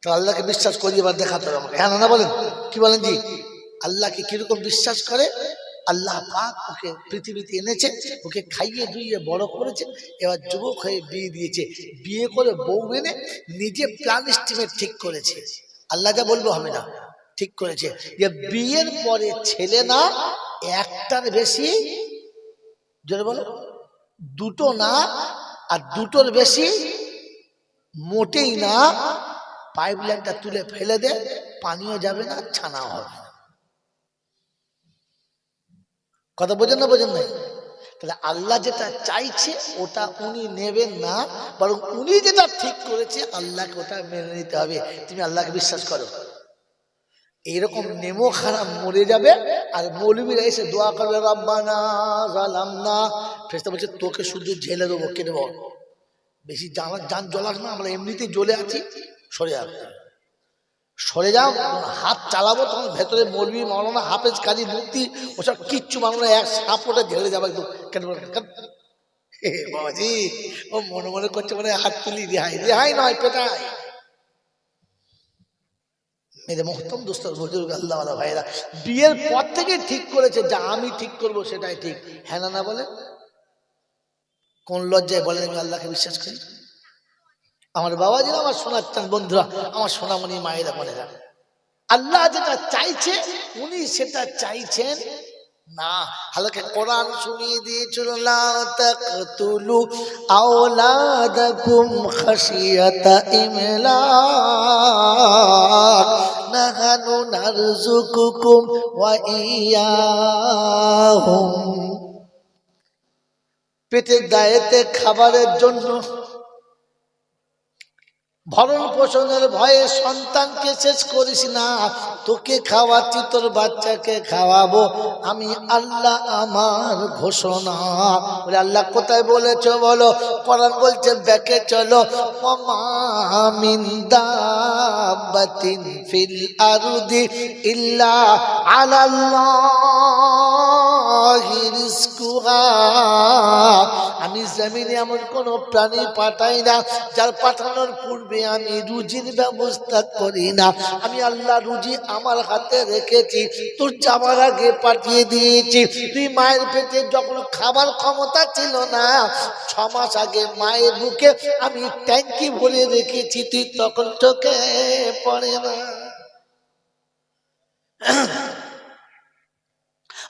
[SPEAKER 1] তো আল্লাহকে বিশ্বাস করি এবার দেখাতে হবে আমাকে। হ্যাঁ না বলেন, কি বলেন জি? আল্লাহকে কিরকম বিশ্বাস করে? আল্লাহ পাক ওকে পৃথিবীতে এনেছে, ওকে খাইয়ে দুইয়ে বড় করেছে, এবার যুবক হয়ে বিয়ে দিয়েছে, বিয়ে করে বউ এনে নিজে প্ল্যান এস্টিমেট ঠিক করেছে। আল্লাহ যা বলবে হবে না, ঠিক করেছে যে বিয়ের পরে ছেলে না একটার বেশি, জোরে বলো, দুটো না, আর দুটোর বেশি মোটেই না। পাইপ লাইনটা তুলে ফেলে দে, পানিও যাবে না, ছানাও হবে না। কথা বোঝেন না? বোঝেন নাই? তাহলে আল্লাহ যেটা চাইছে ওটা উনি নেবেন না, বরং উনি যেটা ঠিক করেছে আল্লাহকে ওটা মেনে নিতে হবে। তুমি আল্লাহকে বিশ্বাস করো। এইরকম নেমো খারাপ মরে যাবে, আর মৌলবীরা এসে দোয়া করবে রব্বানা জালামনা। ফেরেশতা বলছে তোকে শুধু জেলে দেবো, কেটে দেবো। বেশি যান জ্বলাস না, আমরা এমনিতেই জ্বলে আছি, সরে যাবে, সরে যাও। হাত চালাবো তখন ভেতরে মৌলবি মাওলানা হাফেজ কাজী মুফতি ওসব কিচ্ছু মানো এক সাপোটা ঝেড়ে যাবে একদম। কেন বাবাজি ও মনে মনে করছে মানে হাত তুলি, রেহাই রেহাই নয়, পেটাই। মেরে মোহতম দোস্ত বুজুর্গ আল্লাহওয়ালা ভাইরা বিয়ের পর থেকে ঠিক করেছে যা আমি ঠিক করব সেটাই ঠিক। হ্যাঁ না বলে কোন লজ্জায় বলেন আমি আল্লাহকে বিশ্বাস করি? আমার বাবাজি, আমার শোনাচ্ছেন বন্ধুরা, আমার সোনামণি মায়েরা মনে রাখ, আল্লাহ যেটা চাইছে উনি সেটা চাইছেন না। হালকা কোরআন শুনিয়ে দিয়েছিল, লা তাকতুলু আওলাদাকুম খাশিয়াতা ইমলাক নাহানু নারযুকুকুম ওয়া ইয়াহুম। পেটের দায়েতে খাবারের জন্য, ভরণ পোষণের ভয়ে সন্তানকে শেষ করিস না। তোকে খাওয়াচ্ছি, তোর বাচ্চাকে খাওয়াবো আমি আল্লাহ, আমার ঘোষণা। বলে আল্লাহ কোথায় বলেছ বলো? কোরআন বলছে ব্যাকে চলো, ওমা মিন দাব্বাতিন ফিল আরদি ইল্লা আলাল্লাহি রিজকুহা। আমি জমিনে এমন কোন প্রাণী পাঠাই না যার পাঠানোর পূর্বে আমি রুজির ব্যবস্থা করি না। আমি আল্লাহ রুজি আমার হাতে রেখেছি, তোর যাবার আগে পাঠিয়ে দিয়েছি। তুই মায়ের পেটে যখন খাবার ক্ষমতা ছিল না, 6 মাস আগে মায়ের বুকে আমি ট্যাঙ্কি ভরে রেখেছি, তুই তখন চোখে পড়ে না।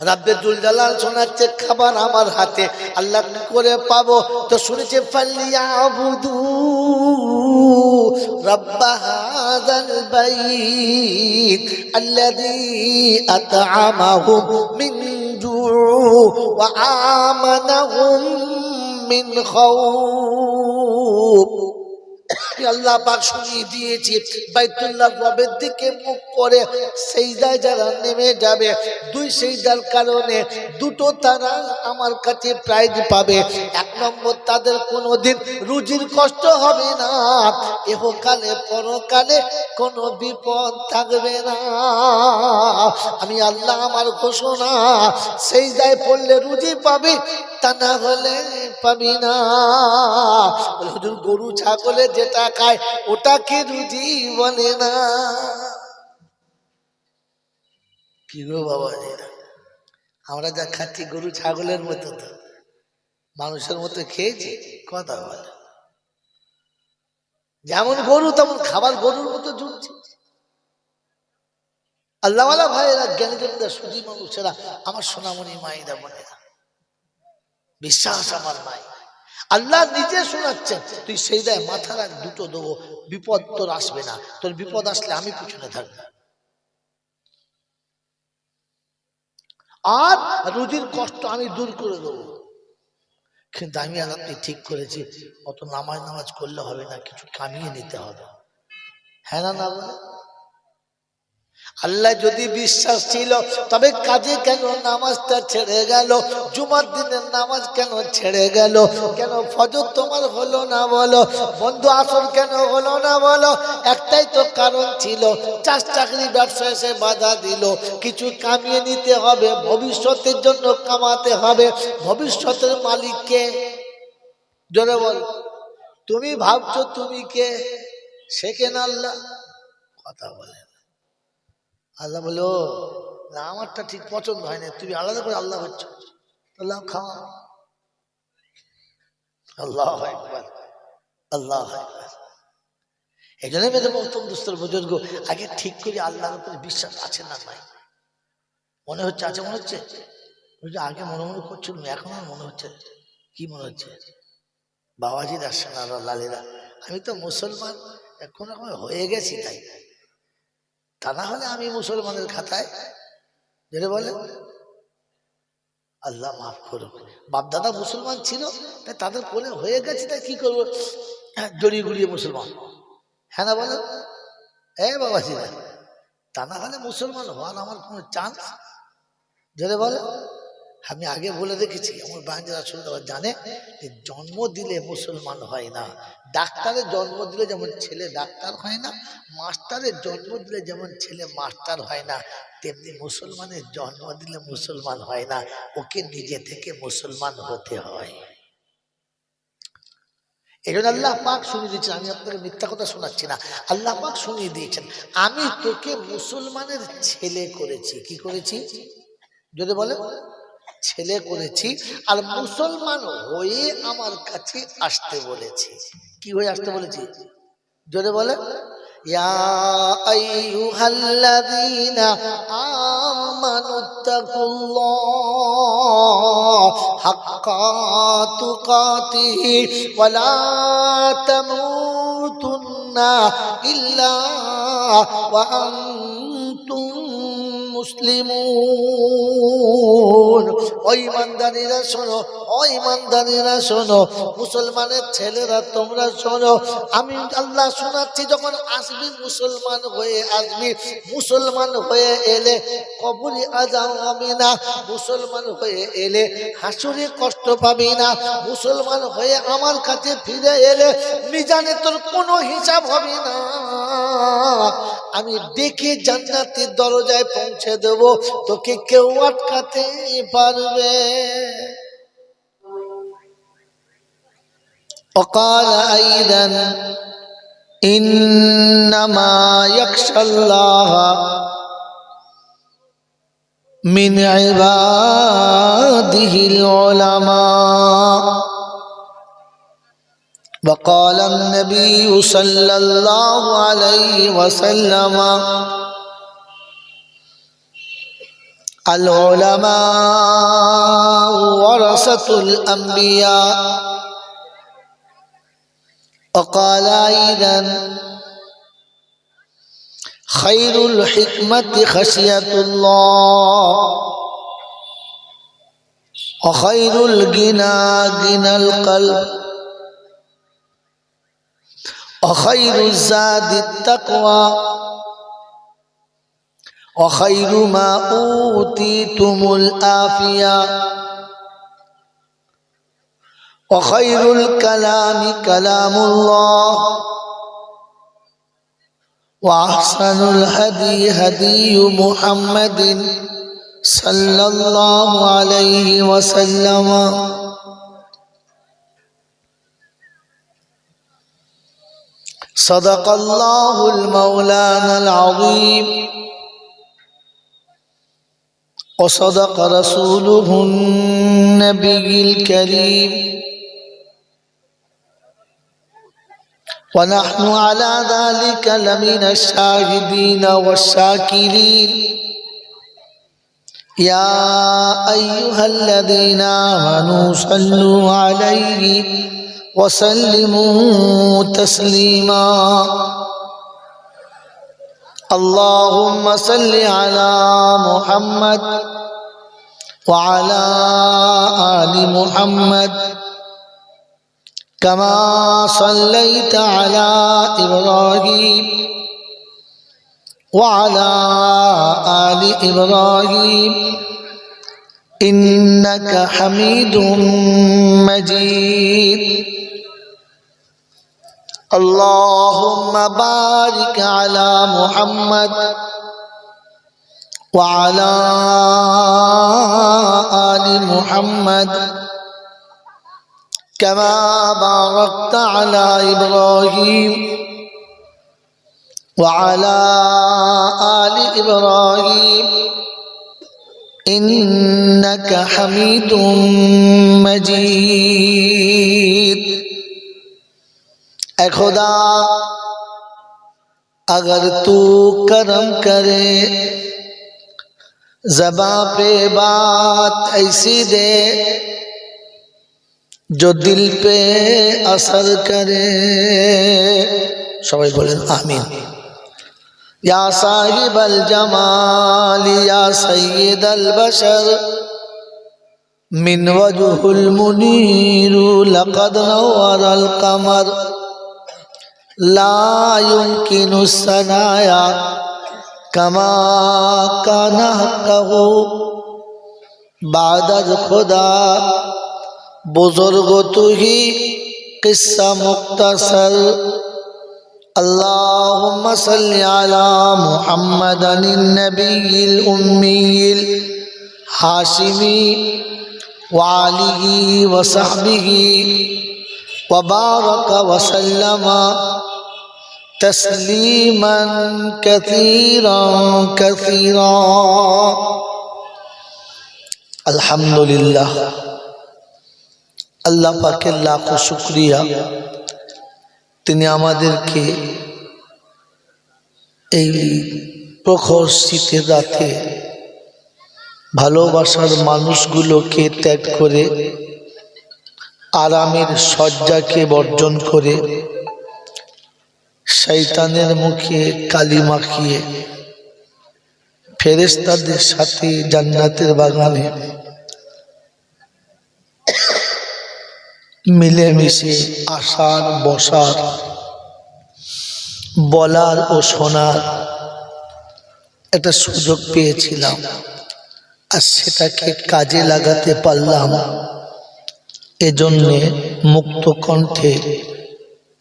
[SPEAKER 1] রাব্বে দুল জালাল শোনাচ্ছে খাবার আমার হাতে, আল্লাহ কি করে পাবো? তো শুনেছে ফালিয়াবুদু রাব্ব হাযাল বাইত আল্লাযী আত'আমাহুম মিন জু' ওয়া আমানাহুম মিন খাউফ। আল্লাহ পাক শুনিয়ে দিয়েছি, বাইতুল্লাহ রবের দিকে মুখ করে সিজদায় যারা নেমে যাবে, 2 সিজদার কারণে 2টো তারা আমার কাছে প্রাইজ পাবে। 1 নম্বর, তাদের কোনোদিন রুজির কষ্ট হবে না, ইহকালে পরকালে কোনো বিপদ থাকবে না। আমি আল্লাহ আমার ঘোষণা, সিজদায় পড়লে রুজি পাবি, তা না হলে পাবি না। হুজুর গরু ছাগলে যেটা খায় ওটাকে রুজি বলে না। কি গো বাবা, আমরা যা খাচ্ছি গরু ছাগলের মতো, তো মানুষের মতো খেয়েছি, কথা বলে যেমন গরু তেমন খাবার গরুর মতো জুটছে। আল্লাহওয়ালা ভাইয়েরা, জ্ঞানীজনরা, সুধী মানুষেরা, আমার সোনামণি মায়েরা বোনেরা, বিশ্বাস আমার নাই। আল্লাহ নিজে শোনাচ্ছেন, তুই সেই দেয় মাথা রাখ, 2টো দেবো, বিপদ তোর আসবে না, তোর বিপদ আসলে আমি পিছনে থাকবো, আর রুজির কষ্ট আমি দূর করে দেবো। কিন্তু আমি আর আপনি ঠিক করেছি অত নামাজ করলে হবে না, কিছু কামিয়ে নিতে হবে। হ্যাঁ না না বলে? আল্লাহ যদি বিশ্বাস ছিল তবে কাজে কেন নামাজটা ছেড়ে গেল? জুমার দিনের নামাজ কেন ছেড়ে গেল? কেন ফজর তোমার হলো না বলো? বন্ধু আসর কেন হলো না বলো? একটাই তো কারণ ছিল, চাকরি ব্যবসা এসে বাধা দিল। কিছু কামিয়ে নিতে হবে, ভবিষ্যতের জন্য কামাতে হবে। ভবিষ্যতের মালিককে জোরে বল, তুমি ভাবছো তুমি কে? শেখেন আল্লাহ। কথা বলে আল্লাহ বলো না, আমারটা ঠিক পছন্দ হয় না, তুমি আলাদা করে আল্লাহ হচ্ছ, আল্লাহ খাওয়া। আল্লাহ আকবার, আল্লাহ আকবার। এই জন্য মেয়েদের মহতম দুস্তর বুজুর্গ, আগে ঠিক করে আল্লাহর উপরে বিশ্বাস আছে না নাই? মনে হচ্ছে আছে, মনে হচ্ছে আগে মনে মনে করছিল, এখন আর মনে হচ্ছে। কি মনে হচ্ছে? বাবাজি আসছেন আর লালেরা, আমি তো মুসলমান এখন হয়ে গেছি, তাই তা না হলে আমি মুসলমানের খাতায় যেটা বলে আল্লাহ মাফ করুক, বাপদাদা মুসলমান ছিল, তাই তাদের কোলে হয়ে গেছে, তাই কি করবো, জড়িয়ে গুড়িয়ে মুসলমান। হ্যাঁ না বলেন? বাবাজি না, তা না হলে মুসলমান হওয়ার আমার কোনো চান্স যেটা বলে আমি আগে বলে রেখেছি, আমার বাঞ্জারা শুনে দেওয়া জানে যে জন্ম দিলে মুসলমান হয় না। ডাক্তারের জন্ম দিলে যেমন ছেলে ডাক্তার হয় না, মাস্টারের জন্ম দিলে যেমন ছেলে মাস্টার হয় না, তেমনি মুসলমানের জন্ম দিলে মুসলমান হয় না, ওকে নিজে থেকে মুসলমান হতে হয়। এই জন্য আল্লাহ পাক শুনিয়ে দিয়েছেন, আমি আপনাকে মিথ্যা কথা শোনাচ্ছি না, আল্লাহ পাক শুনিয়ে দিয়েছেন, আমি তোকে মুসলমানের ছেলে করেছি। কি করেছি? যদি বলে ছেলে করেছি, আর মুসলমান হয়ে আমার কাছে আসতে বলেছি। কি হয়ে আসতে বলেছি? যদি বলে ইয়া আইয়ুহাল্লাযীনা আমানুত্তাকুল্লাহ হাক্কা তুকাতিহি ওয়া লা তামুতুন্না ইল্লা ওয়া আনতুম মুসলিমুন। ওই ইমানদারেরা শোনো, ওই ইমানদারেরা শোনো, মুসলমানের ছেলেরা তোমরা শোনো, আমি আল্লাহ শোনাচ্ছি, যখন আসবি মুসলমান হয়ে আসবি। মুসলমান হয়ে এলে কবরে আযাব হবে না, মুসলমান হয়ে এলে হাসরে কষ্ট পাবি না, মুসলমান হয়ে আমার কাছে ফিরে এলে মিজানে তোর কোনো হিসাব হবে না। আমি ডেকে জান্নাতের দরজায় পৌঁছে দেব, তোকে কেউ আটকাতে পারবে। وقال أيضا إنما يخشى الله من عباده العلماء. وقال النبي صلى الله عليه وسلم العلماء ورثة الأنبياء. وقال أيضا خير الحكمة خشية الله وخير الغنى غنى القلب وخير الزاد التقوى وخير ما أوتيتم العافية وخير الكلام كلام الله وأحسن الهدي هدي محمد صلى الله عليه وسلم. صدق الله المولانا العظيم وصدق رسوله النبي الكريم ونحن على ذلك لمن الشاهدين والشاكرين. يا أيها الذين آمنوا صلوا عليه وسلموا تسليما. اللهم صل على محمد وعلى آل محمد كما صليت على إبراهيم وعلى آل إبراهيم إنك حميد مجيد. اللهم بارك على محمد وعلى آل محمد كما باركت على إبراهيم وعلى آل إبراهيم إنك حميد مجيد. اے خدا اگر تو کرم کرے زباں پہ بات ایسی دے جو دل پہ اثر کرے. সবাই বলেন আমিন. یا صاحب الجمال یا سید البشر من وجه المنیر لقد نور القمر لا يمكن الثنايا كما كان حقه बादज खुदा बुजुर्ग तू ही किस्सा मुख्तसर अल्लाहुम्मा सल्लि अला मुहम्मदिन नबिय्यिल उम्मील हाशिमी व आलिहि व सहबिहि व बारक व सल्लमा तस्लीमन कसीरन कसीरा। अल्हम्दुलिल्लाह, अल्लाह पाकेर लाखो शुक्रिया, তিনি আমাদেরকে এই প্রখর শীতের রাতে ভালোবাসার মানুষগুলোকে ত্যাগ করে আরামের শয্যাকে বর্জন করে শয়তানের মুখে কালি মাখিয়ে ফেরেশতাদের সাথে জান্নাতের বাগানে মিলেমিশে আসার বসার বলার ও শোনার একটা সুযোগ পেয়েছিলাম, আর সেটাকে কাজে লাগাতে পারলাম। এজন্যে মুক্ত কণ্ঠে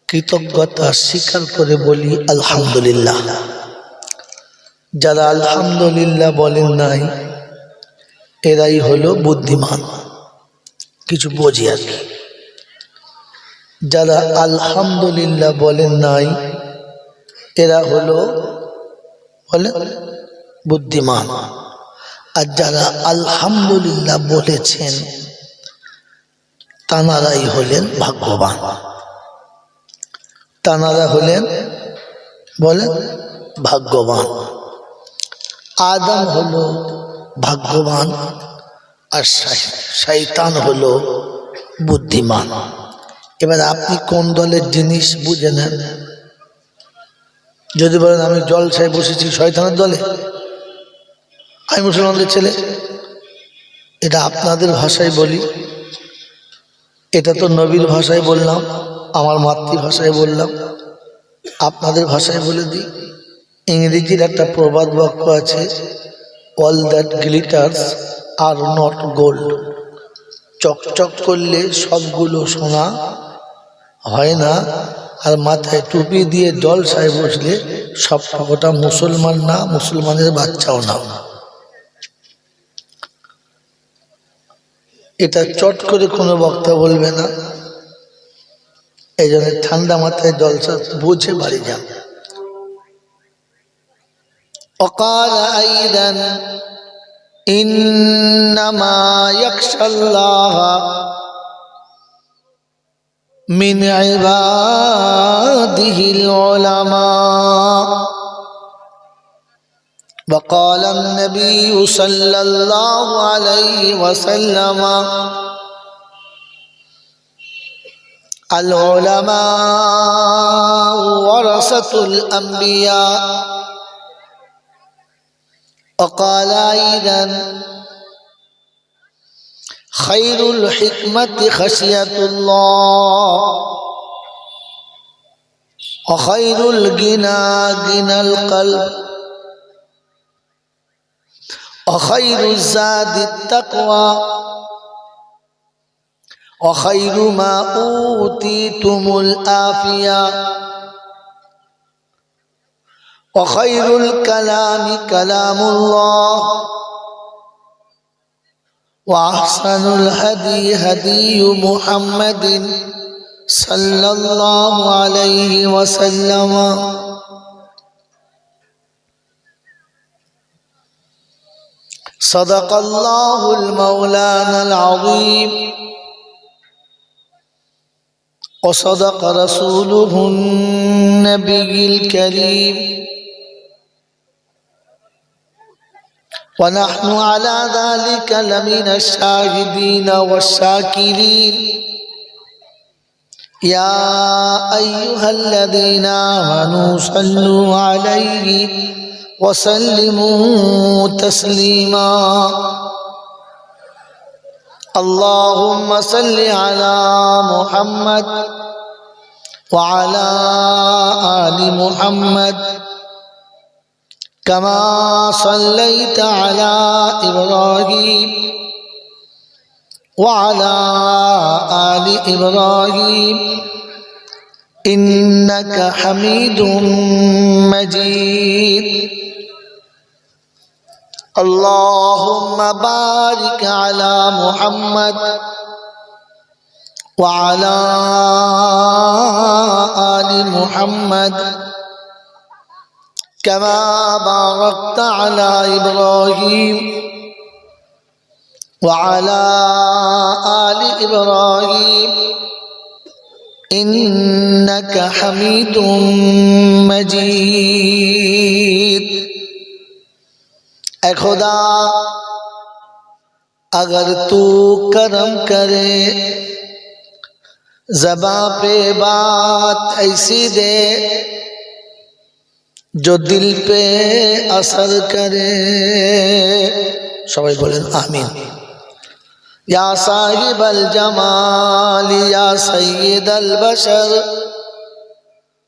[SPEAKER 1] কৃতজ্ঞতা স্বীকার করে বলি আলহামদুলিল্লাহ। যারা আলহামদুলিল্লাহ বলেন নাই এরাই হলো বুদ্ধিমান, কিছু বোঝে আর কি। যারা আলহামদুলিল্লাহ বলেন নাই এরা হলো বলে বুদ্ধিমান, আর যারা আলহামদুলিল্লাহ বলেছেন তানারাই হলেন ভাগ্যবান, তানারা হলেন বলে ভাগ্যবান। আদম হলো ভাগ্যবান আর শয়তান হলো বুদ্ধিমান। এবার আপনি কোন দলের জিনিস বুঝে নেন। যদি বলেন আমি জলসায় বসেছি শয়তানের দলে, আমি মুসলমানদের ছেলে, এটা আপনাদের ভাষায় বলি, এটা তো নবীর ভাষায় বললাম, আমার মাতৃভাষায় বললাম, আপনাদের ভাষায় বলে দিই। ইংরেজির একটা প্রবাদ বাক্য আছে, all that glitters are not gold. চকচক করলে সবগুলো সোনা হয় না, আর মাথায় টুপি দিয়ে জলসায় বসলে সব কটা মুসলমান না, মুসলমানের বাচ্চাও না। এটা চট করে কোনো বক্তা বলবে না, এই জন্য ঠান্ডা মাথায় জলসা বুঝে বাড়ি যান। وقال أيضا إنما يخشى الله من عباده العلماء وقال النبي صلى الله عليه وسلم العلماء ورثة الأنبياء وقال أيضا خير الحكمة خشية الله وخير الغنى غنى القلب وخير الزاد التقوى وخير ما أوتيتم العافية وخير الكلام كلام الله وأحسن الهدي هدي محمد صلى الله عليه وسلم صدق الله المولانا العظيم وصدق رسوله النبي الكريم ونحن على ذلك لمن الشاهدين والشاكرين يا أيها الذين آمنوا صلوا عليه وسلموا تسليما اللهم صل على محمد وعلى آل محمد كما صليت على إبراهيم وعلى آل إبراهيم إنك حميد مجيد اللهم بارك على محمد وعلى آل محمد كما باركت على إبراهيم وعلى آل إبراهيم إنك حميد مجيد اے خدا اگر تو کرم کرے زباں پہ بات ایسی دے جو دل پہ اثر کرے সবাই বলেন আমিন یا صاحب الجمال یا سید البشر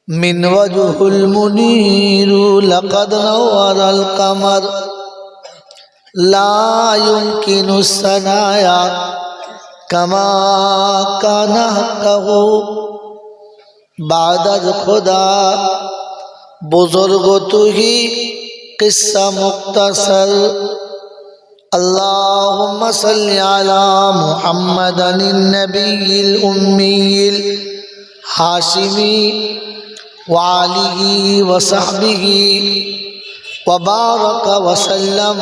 [SPEAKER 1] من وجه المنیر لقد نور القمر لا يمكن الثناء كما كان حقه بعد خدا بزرگ تو ہی قصہ مختصر اللهم صل على محمد النبي الأمي الهاشمي وعليه وصحبه وبارك وسلم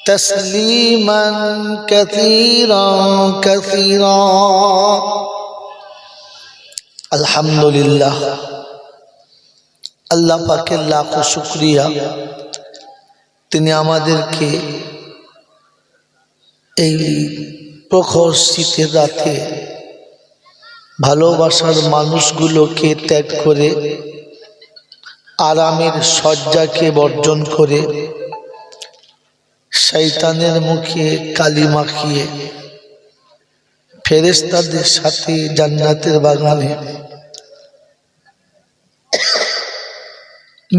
[SPEAKER 1] تسليما كثيرا كثيرا الحمد لله আল্লাহ পাকের লাখ শুকরিয়া তিনি আমাদেরকে এই প্রখর শীতের রাতে ভালোবাসার মানুষগুলোকে ত্যাগ করে আরামের শয্যাকে বর্জন করে শয়তানের মুখে কালি মাখিয়ে ফেরেশতাদের সাথে জান্নাতের বাগানে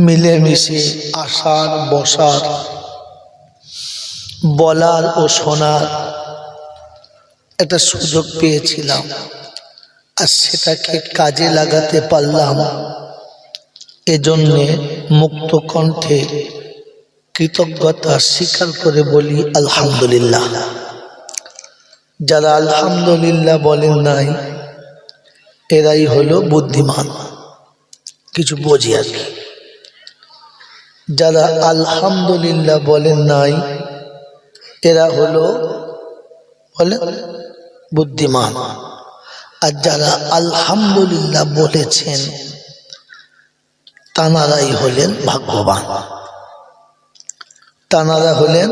[SPEAKER 1] মিলেমিশে আসার বসার বলার ও শোনার একটা সুযোগ পেয়েছিলাম আর সেটাকে কাজে লাগাতে পারলাম এজন্যে মুক্ত কণ্ঠে কৃতজ্ঞতা স্বীকার করে বলি আলহামদুলিল্লাহ। যারা আলহামদুলিল্লাহ বলেন নাই এরাই হলো বুদ্ধিমান, কিছু বোঝে আর কি। যারা আলহামদুলিল্লাহ বলেন নাই এরা হলো বলে বুদ্ধিমান, আর যারা আলহামদুলিল্লাহ বলেছেন তানারাই হলেন ভাগ্যবান। তানারা হলেন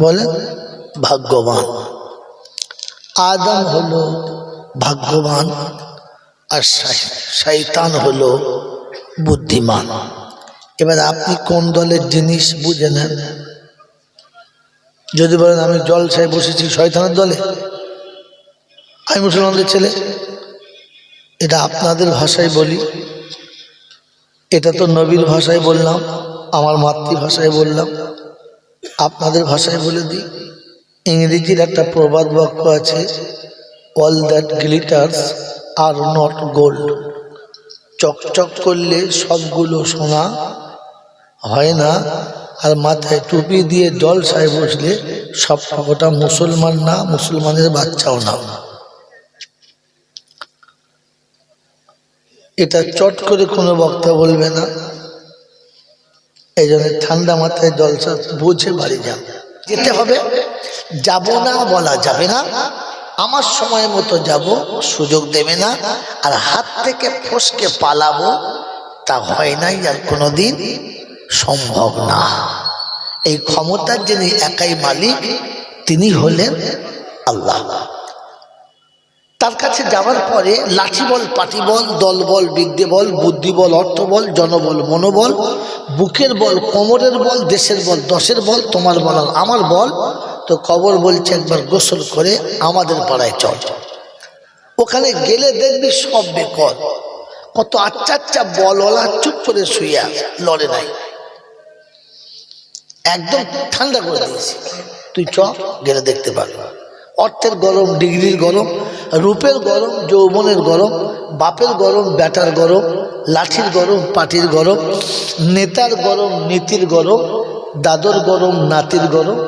[SPEAKER 1] বলেন ভাগ্যবান। আদম হলো ভাগ্যবান আর শয়তান হলো বুদ্ধিমান। এবার আপনি কোন দলের জিনিস বুঝে নেন। যদি বলেন আমি জলসায় বসেছি শয়তানের দলে, আমি মুসলমানদের ছেলে, এটা আপনাদের ভাষায় বলি, এটা তো নবীর ভাষায় বললাম, আমার মাতৃভাষায় বললাম, আপনাদের ভাষায় বলে দিই। ইংরেজির একটা প্রবাদ বাক্য আছে, all that glitters are not gold. চকচক করলে সবগুলো সোনা হয় না, আর মাথায় টুপি দিয়ে জলসায় বসলে সব কটা মুসলমান না, মুসলমানের বাচ্চাও না। এটা চট করে কোনো বক্তা বলবে না। এই জন্য ঠান্ডা মাথায় জলসা বুঝে বাড়ি যান, যেতে হবে। যাব না বলা যাবে না, আমার সময় মতো যাব সুযোগ দেবে না, আর হাত থেকে ফসকে পালাবো তা হয় নাই আর কোনোদিন সম্ভব না। এই ক্ষমতার যিনি একাই মালিক তিনি হলেন আল্লাহ। তার কাছে যাওয়ার পরে লাঠি বল, পাটি বল, দল বল, বিদ্যে বল, বুদ্ধি বল, অর্থ বল, জনবল, মনোবল, বুকের বল, কোমরের বল, দেশের বল, দশের বল, তোমার বল আর আমার বল। তো কবর বলছে একবার গোসল করে আমাদের পাড়ায় চল। ওখানে গেলে দেখবি সব বেকল, কত আচ্ছা আচ্ছা বলওয়ালা চুপ করে শুয়ে লড়ে নাই, একদম ঠান্ডা করে দিয়েছে। তুই চ, গেলে দেখতে পারবি। অর্থের গরম, ডিগ্রির গরম, রূপের গরম, যৌবনের গরম, বাপের গরম, বেটার গরম, লাঠির গরম, পাটির গরম, নেতার গরম, নীতির গরম, দাদর গরম, নাতির গরম,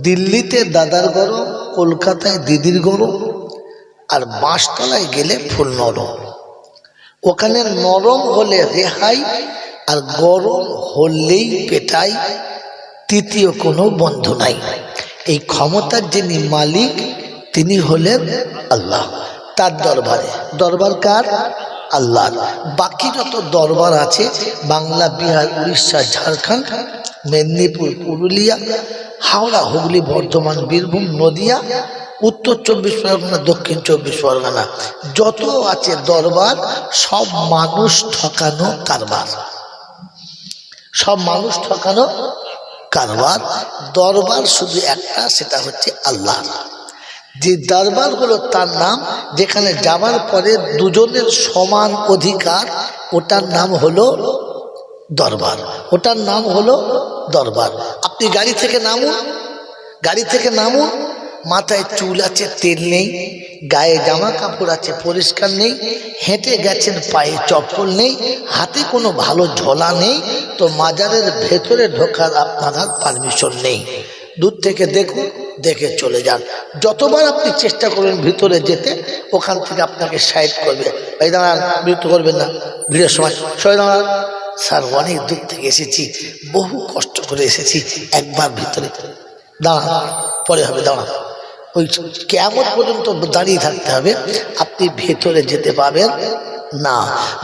[SPEAKER 1] দিল্লিতে দাদার গরম, কলকাতায় দিদির গরম, আর বাঁশতলায় গেলে ফুল নরম। ওখানে নরম হলে রেহাই, আর গরম হলেই পেটাই, তৃতীয় কোনো বন্ধু নাই। এই ক্ষমতার যিনি মালিক তিনি হলেন আল্লাহ। তার দরবারে, দরবার কার? আল্লাহর। বাকি যত দরবার আছে বাংলা, বিহার, উড়িষ্যা, ঝাড়খণ্ড, মেদিনীপুর, পুরুলিয়া, হাওড়া, হুগলি, বর্ধমান, বীরভূম, নদিয়া, উত্তর 24 পরগনা, দক্ষিণ 24 পরগনা, যত আছে দরবার, সব মানুষ ঠকানো কারবার, সব মানুষ ঠকানো কারবার। দরবার শুধু একটা, সেটা হচ্ছে আল্লাহ। যে দরবার হলো তার নাম, যেখানে যাবার পরে দুজনের সমান অধিকার, ওটার নাম হলো দরবার, ওটার নাম হলো দরবার। আপনি গাড়ি থেকে নামুন, গাড়ি থেকে নামুন, মাথায় চুল আছে, তেল নেই, গায়ে জামা কাপড় আছে, পরিষ্কার নেই, হেঁটে গেছেন, পায়ে চপ্পল নেই, হাতে কোনো ভালো ঝোলা নেই, তো মাজারের ভেতরে ঢোকার আপনার আর পারমিশন নেই। দূর থেকে দেখুন, দেখে চলে যান। যতবার আপনি চেষ্টা করবেন ভিতরে যেতে, ওখান থেকে আপনাকে সাইড করবে, এই দাঁড়ান, বিরক্ত করবেন না, ভিড়ের সময় সবাই দাঁড়ান, স্যার অনেক দূর থেকে এসেছি, বহু কষ্ট করে এসেছি, একবার ভিতরে দাঁড়ান, পরে হবে, দাঁড়ান। ওই কিয়ামত পর্যন্ত দাঁড়িয়ে থাকতে হবে, আপনি ভেতরে যেতে পাবেন না।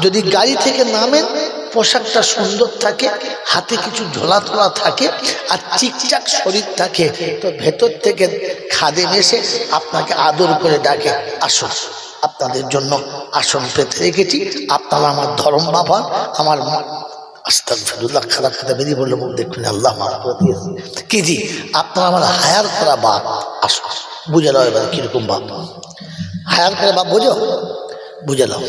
[SPEAKER 1] যদি গাড়ি থেকে নামেন, পোশাকটা সুন্দর থাকে, হাতে কিছু ঝোলা তোলা থাকে, আর চিকচাক শরীর থাকে, তো ভেতর থেকে খাদেম এসে আপনাকে আদর করে ডাকে, আসুন, আপনাদের জন্য আসন পেতে রেখেছি, আপনারা আমার ধর্ম বাবা, আমার আস্তাগফিরুল্লাহ, খারাপ কথা বেরিয়ে বললো, মুখ দেখুন, আল্লাহ মাফ করে দিয়েছে কি জি, আপনারা আমার হায়ার করা বাপ, আসুন, বুঝে নাও এবার কিরকম বাপ, হায়ার করা বাপ বোঝো, বুঝে নাও।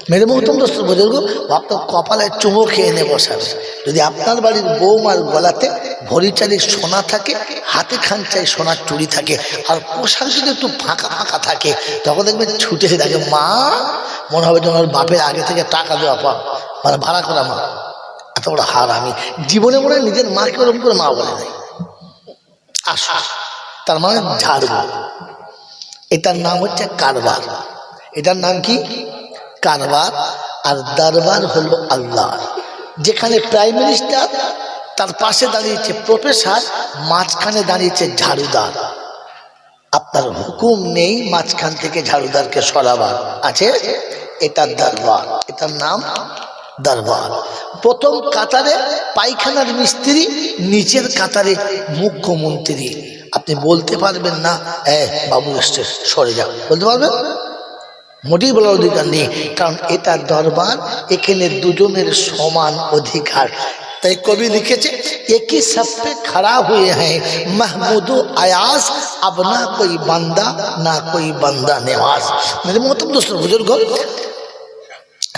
[SPEAKER 1] মেরে মহতম দোস্ত বুজুর্গ, আপনার কপালে চুমো খেয়ে এনে বসাবে। যদি আপনার বাড়ির বৌমার গলাতে ভরি চালির সোনা থাকে, হাতে খানচাই সোনার চুড়ি থাকে, আর পোশাক যদি একটু ফাঁকা ফাঁকা থাকে, তখন দেখবেন ছুটে এসে থাকে, মা, মনে হবে যেন ওর বাপের আগে থেকে টাকা দেওয়া পা, মানে ভাড়া করা মা। এত বড় হার আমি জীবনে মনে হয় নিজের মাকে ওরকম করে মা বলে নাই। আসা, তার মানে ঝাড়ব। এটার নাম হচ্ছে কারবার। এটার নাম কি? কারবার। আর দরবার হলো আল্লাহ। যেখানে প্রাইম মিনিস্টার, তার পাশে দাঁড়িয়েছে প্রফেসর, মাঝখানে দাঁড়িয়েছে ঝাড়ুদার। আপনার হুকুম নেই মাঝখান থেকে ঝাড়ুদারকে সরাবার, আছে? এটার দরবার, এটার নাম দরবার। প্রথম কাতারে পায়খানার মিস্ত্রি, নিচের কাতারে মুখ্যমন্ত্রী। আপনি বলতে পারবেন না, বাবু এসছে, সরে যাও, বলতে পারবেন? মোটেই বলার অধিকার নেই, কারণ এটা দরবার, এখানে দুজনের সমান অধিকার। তাই কবি লিখেছে, একই সফে খড়া হুয়ে হ্যাঁ মাহমুদ আয়াস, अब ना कोई बंदा ना कोई बंदा नेवाज। मेरे मोहतरम दोस्तों बुजुर्ग,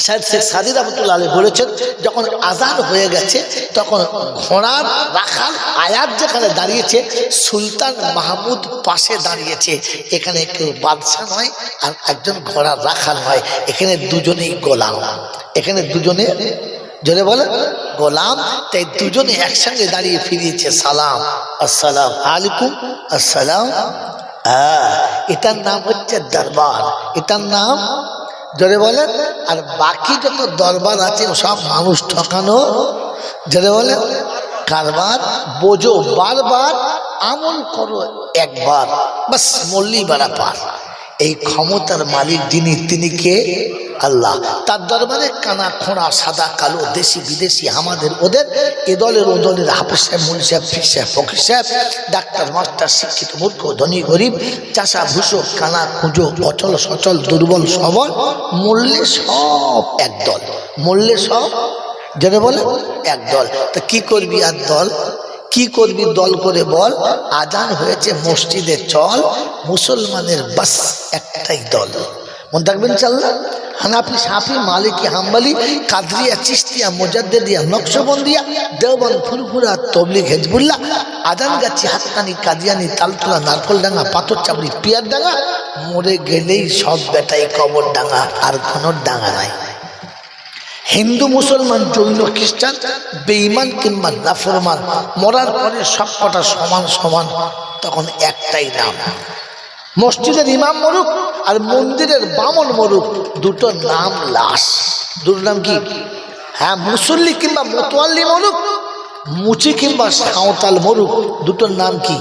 [SPEAKER 1] শায়দ শেখ সাদি রহমতুল্লাহ আলাইহি বলেছেন, যখন আজান হয়ে গেছে তখন ঘোড়ার রাখাল আয়াত যেখানে দাঁড়িয়েছে, সুলতান মাহমুদ পাশে দাঁড়িয়েছে। এখানে কেউ বাদশা নয় আর একজন ঘোড়ার রাখাল নয়, এখানে দুজনেই গোলাম। এখানে দুজনে, জোরে বলে, গোলাম। তাই দুজনে একসঙ্গে দাঁড়িয়ে ফিরিয়েছে সালাম, আসসালাম আলাইকুম, আসসালাম। এটার নাম হচ্ছে দরবার, এটার নাম, জোরে বলেন। আর বাকি যত দরবার আছে সব মানুষ ঠকানো, জোরে বলেন, কারবার। বোঝো, বারবার আমল করো, একবার বাস, মল্লি বাড়া পার। এই ক্ষমতার মালিক যিনি, তিনি কে? আল্লাহ। তার দরবারে কানা খোঁড়া, সাদা কালো, দেশি বিদেশি, আমাদের ওদের, এ দলের ও দলের, হাফেজ সাহেব, মুল সাহেব, ফির সাহেব, ফকির সাহেব, ডাক্তার মাস্টার, শিক্ষিত মূর্খ, ধনী গরিব, চাষা ভুষো, কানা খুঁজো, অচল সচল, দুর্বল সবল, মূল্যে সব একদল, মূল্যে সব, যেন বলে একদল। তা কি করবি আর দল, কি করবি দল করে বল? আজান হয়েছে মসজিদে চল, মুসলমানের বাস একটাই দল, মনে থাকবেন ইনশাআল্লাহ। হানাফি, শাফি, মালিকি, হাম্বলি, কাদরিয়া, চিশতিয়া, মুজাদ্দিদিয়া, নকশবন্দিয়া, দেওবন্দ, ফুরফুরা, তবলিগ, হিজবুল্লাহ, আজানগাছি, হাক্কানি, কাদিয়ানি, তালতলা, নারকলডাঙ্গা, পাথরচাপড়ি, পিয়ারডাঙ্গা, মরে গেলেই সব বেটাই কবর ডাঙ্গা, আর কোনো ডাঙ্গা নাই। হিন্দু, মুসলমান, জৈন, খ্রিস্টান, বেঈমান কিংবা নাফরমান, মরার পরে সব কটা সমান সমান, তখন একটাই নাম। মসজিদের ইমাম মরুক আর মন্দিরের বামন মরুক, দুটো নাম লাশ। দুটো নাম কি? হ্যাঁ, মুসল্লি কিংবা মোতোয়াল্লি মরুক, মুচি কিংবা সাঁওতাল মরুক, দুটোর নাম কি?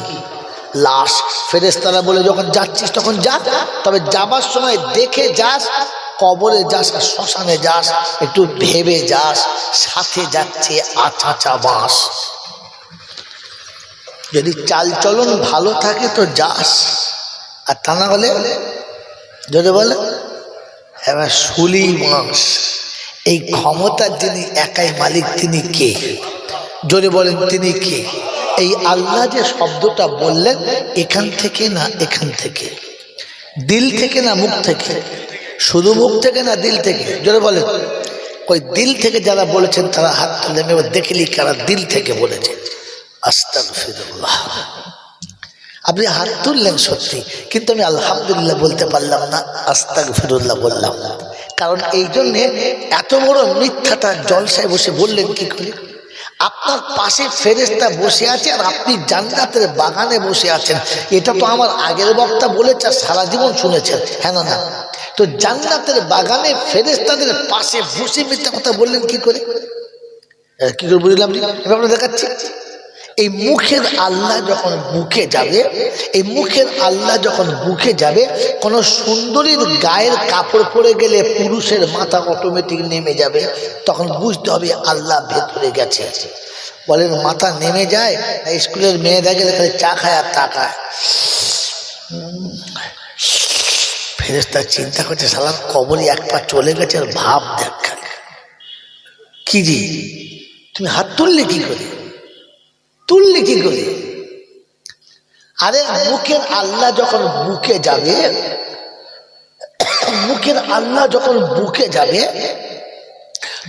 [SPEAKER 1] লাশ। ফেরেশতারা বলে যখন যাচ্ছিস তখন যা, তবে যাবার সময় দেখে যাস, কবরে যাস আর শ্মশানে যাস একটু ভেবে যাস, সাথে যাচ্ছে আচাচা বাঁশ। যদি চাল চলন ভালো থাকে তো যাস, আর তা না হলে যদি বলে এবার শুলি বাঁশ। এই ক্ষমতার যিনি একাই মালিক, তিনি কে? যদি বলেন তিনি কে? এই আল্লাহ যে শব্দটা বললেন, এখান থেকে না এখান থেকে, দিল থেকে না মুখ থেকে? শুধু মুখ থেকে না দিল থেকে? জোরে বলেন। ওই দিল থেকে যারা বলেছেন তারা হাত তুলে নেবে, দেখলি কারা দিল থেকে বলেছেন। আস্তাগফিরুল্লাহ। আপনি হাত তুললেন সত্যি, কিন্তু আমি আলহামদুলিল্লাহ বলতে পারলাম না, আস্তাগফিরুল্লাহ বললাম। কারণ এই জন্যে এত বড় মিথ্যাটা জলসায় বসে বললেন কি করে? আপনার পাশে ফেরেশতা বসে আছে আর আপনি জান্নাতের বাগানে বসে আছেন। এটা তো আমার আগের বক্তা বলেছে, সারা জীবন শুনেছেন। হ্যাঁ না? তো জান্নাতের বাগানে ফেরেশতাদের পাশে বসে মিথ্যা কথা বললেন কি করে? কি করে বুঝলাম? এবার দেখাচ্ছি। এই মুখের আল্লাহ যখন বুকে যাবে, এই মুখের আল্লাহ যখন বুকে যাবে, কোন সুন্দরীর গায়ের কাপড় পরে গেলে পুরুষের মাথা অটোমেটিক নেমে যাবে, তখন বুঝতে হবে আল্লাহ ভেতরে গেছে। বলেন মাথা নেমে যায়? স্কুলের মেয়েরা গেলে খালি চা খায় আর তা খায়। ফেরেশতা চিন্তা করছে, সালাম কবরে এক পা চলে গেছে আর ভাব দেখ। কি জি তুমি হাত তুললে কি করে? তুললি কি করে? আরে মুখের আল্লাহ যখন বুকে যাবে, মুখের আল্লাহ যখন বুকে যাবে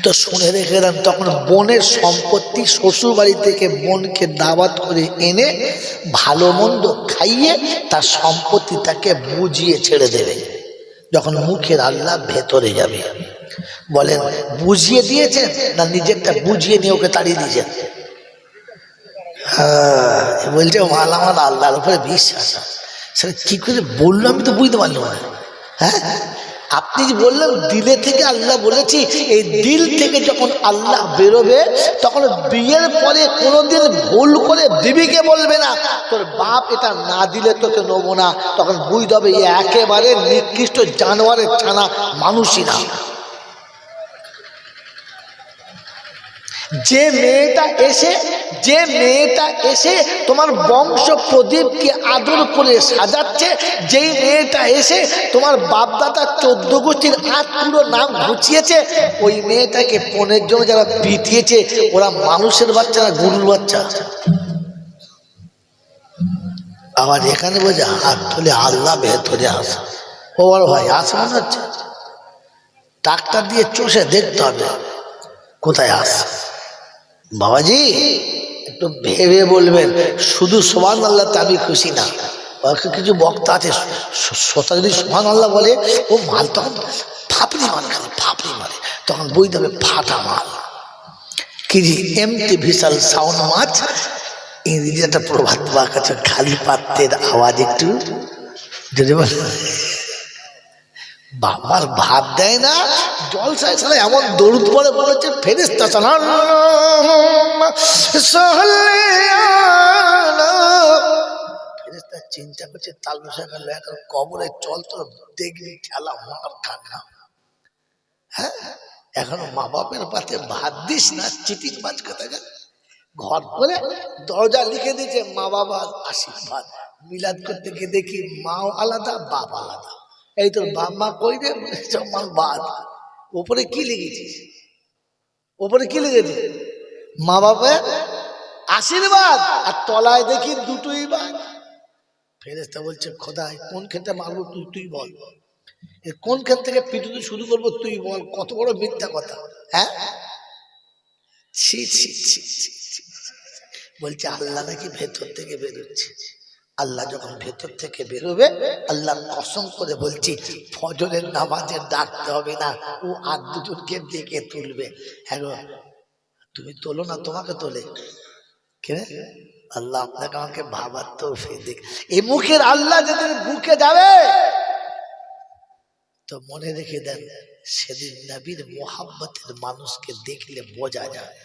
[SPEAKER 1] তো শুনে রেখে দেন, তখন বোনের সম্পত্তি শ্বশুর বাড়ি থেকে বোনকে দাওয়াত করে এনে ভালো মন্দ খাইয়ে তার সম্পত্তি তাকে বুঝিয়ে ছেড়ে দেবে। যখন মুখের আল্লাহ ভেতরে যাবে, বলেন বুঝিয়ে দিয়েছেন না নিজেরটা বুঝিয়ে নিয়ে ওকে তাড়িয়ে দিয়েছেন? বলছে মাল আমার আল্লাহর উপরে বিশ্বাস। সেটা কি করে বললো আমি তো বুঝতে পারলাম না। হ্যাঁ, আপনি যে বললেন দিলে থেকে আল্লাহ বলেছি, এই দিল থেকে যখন আল্লাহ বেরোবে তখন বিয়ের পরে কোনোদিন ভুল করে বিবিকে বলবে না তোর বাপ এটা না দিলে তোকে নেবো না। তখন বুঝতে হবে একেবারে নিকৃষ্ট জানোয়ারের ছানা, মানুষই না। যে মেয়েটা এসে তোমার বংশ প্রদীপকে আদর করে সাজাচ্ছে, যেই মেয়েটা এসে তোমার বাপদাদা 14 গোষ্ঠীর হাত পুরো নাম ঘুচিয়েছে, ওই মেয়েটাকে পনের জন্য যারা পিটিয়েছে ওরা মানুষের বাচ্চা না গরুর বাচ্চা? আবার এখানে বলছে হাত তুলে আল্লাহ ভেতরে আসে। ও বড় ভাই আসে মনে হচ্ছে, ডাক্তার দিয়ে চষে দেখতে হবে কোথায় আসে। বাবাজি একটু ভেবে বলবেন, শুধু সুবহানাল্লাহ তে আমি খুশি না। কিছু বক্তা আছে শ্রোতা যদি সুবহানাল্লাহ বলে ও মাল তখন ফাপড়ি মারে, খালি ফাপড়ি মারে, তখন বুঝতে হবে ফাটা মাল। কি জি এমটি ভিসাল সাউন্ড মাছ, ইংরেজি একটা প্রভাত বা কাছে খালি পাত্রের আওয়াজ একটু যদি বলে বাবার ভাত দেয় না। জলসায় সালে এমন দরুদ পড়ে বলেছে ফেরেশতা ফেরেশতা চিন্তা করছে তাল বসা গেল এখন কবরে চল তোর দেখবি ঠেলা মার খানা। হ্যাঁ, এখনো মা বাপের পাতে ভাত দিস না, চিটিং বাজ কথা গেল। ঘর করে দরজা লিখে দিয়েছে মা বাবার আশীর্বাদ। মিলাদ করতে গিয়ে দেখি মাও আলাদা বাপ আলাদা। এই তোর বাপ মা কই রে? মাল বাদ। উপরে কি লিখেছিস? উপরে কি লিখেছিস? মা বাপের আশীর্বাদ, আর তলায় দেখি দুটোই বাদ। ফেরেশতা বলছে খোদাই কোন খেতে মারবো তুই বল। কোনখান থেকে পিটুতে শুরু করবো তুই বল, কত বড় মিথ্যা কথা। হ্যাঁ, ছি ছি ছি ছি ছি। বলছে আল্লাহ নাকি ভেতর থেকে বেরোচ্ছে। আল্লাহ যখন ভেতর থেকে বেরোবে, আল্লাহ কসম করে বলছি ফজরের নামাজের ডাকতে হবে না, ও আর দুজনকে ডেকে তুলবে। হ্যাঁ গো, তুমি তোলো না, তোমাকে তোলে কে? আল্লাহ আপনাকে আমাকে ভাবার তৌফিক দিক। এই মুখের আল্লাহ যেদিন বুকে যাবে, তো মনে রেখে দেন সেদিন নবীর মোহাব্বতের মানুষকে দেখলে বোঝা যায়।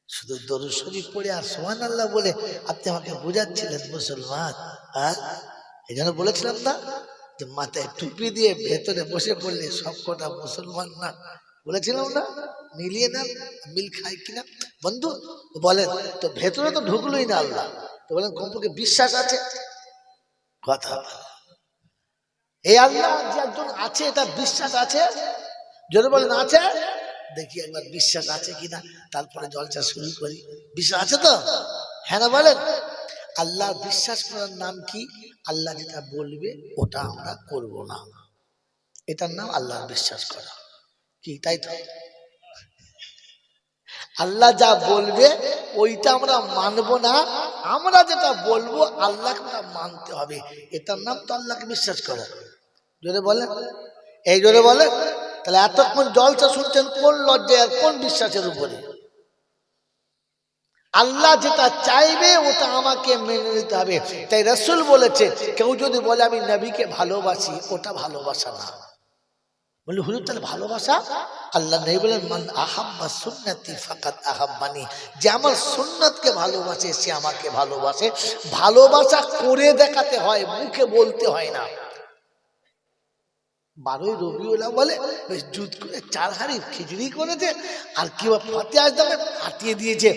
[SPEAKER 1] শুধু দরুদ শরীফ পড়ে আর সুবহানাল্লাহ বলে আপনি আমাকে বোঝাচ্ছিলেন মুসলমান। এই জন্য বলেছিলাম না যে মাথায় টুপি দিয়ে ভেতরে বসে পড়লে সব কটা মুসলমান না, বলেছিলাম না? মিলিয়ে না, মিল খায় কিনা বন্ধু বলেন তো? ভেতরে তো ঢুকলোই না আল্লাহ, তো বলেন কমপক্ষে বিশ্বাস আছে? কথা এই আল্লাহ যে একজন আছে, এটা বিশ্বাস আছে? যদি বলেন আছে, দেখি একবার বিশ্বাস আছে কিনা, তারপরে জলসা শুরু করি। বিশ্বাস আছে তো? হ্যাঁ না বলেন? আল্লাহ বিশ্বাস করার নাম কি? আল্লাহ যেটা বলবে ওটা আমরা করব না, এটার নাম আল্লাহর বিশ্বাস করা। কি তাই তো? আল্লাহ যা বলবে ওইটা আমরা মানবো না, আমরা যেটা বলবো আল্লাহকে ওটা মানতে হবে, এটার নাম তো আল্লাহকে বিশ্বাস করা। জোরে বলেন, এই জোরে বলেন। তাহলে এতক্ষণ জলসা শুনছেন কোন লজ্জায় আর কোন বিশ্বাসের উপরে? আল্লাহ যেটা চাইবে ওটা আমাকে মেনে নিতে হবে। তাই রাসূল বলেছে, কেউ যদি বলে আমি নবীকে ভালোবাসি, ওটা ভালোবাসা না। বলে হুজুর তাহলে ভালোবাসা? আল্লাহ নবী বলেন মান আহাব্বা সুন্নতি ফাকাদ আহাব্বানি, যে আমার সুন্নতকে ভালোবাসে সে আমাকে ভালোবাসে। ভালোবাসা করে দেখাতে হয়, মুখে বলতে হয় না। 12ই রবিউল আউয়ালে বেশ জুত করে 4 হাঁড়ি খিচুড়ি করেছে, আর কেউ ফতে আজমে ফাটিয়ে দিয়েছে,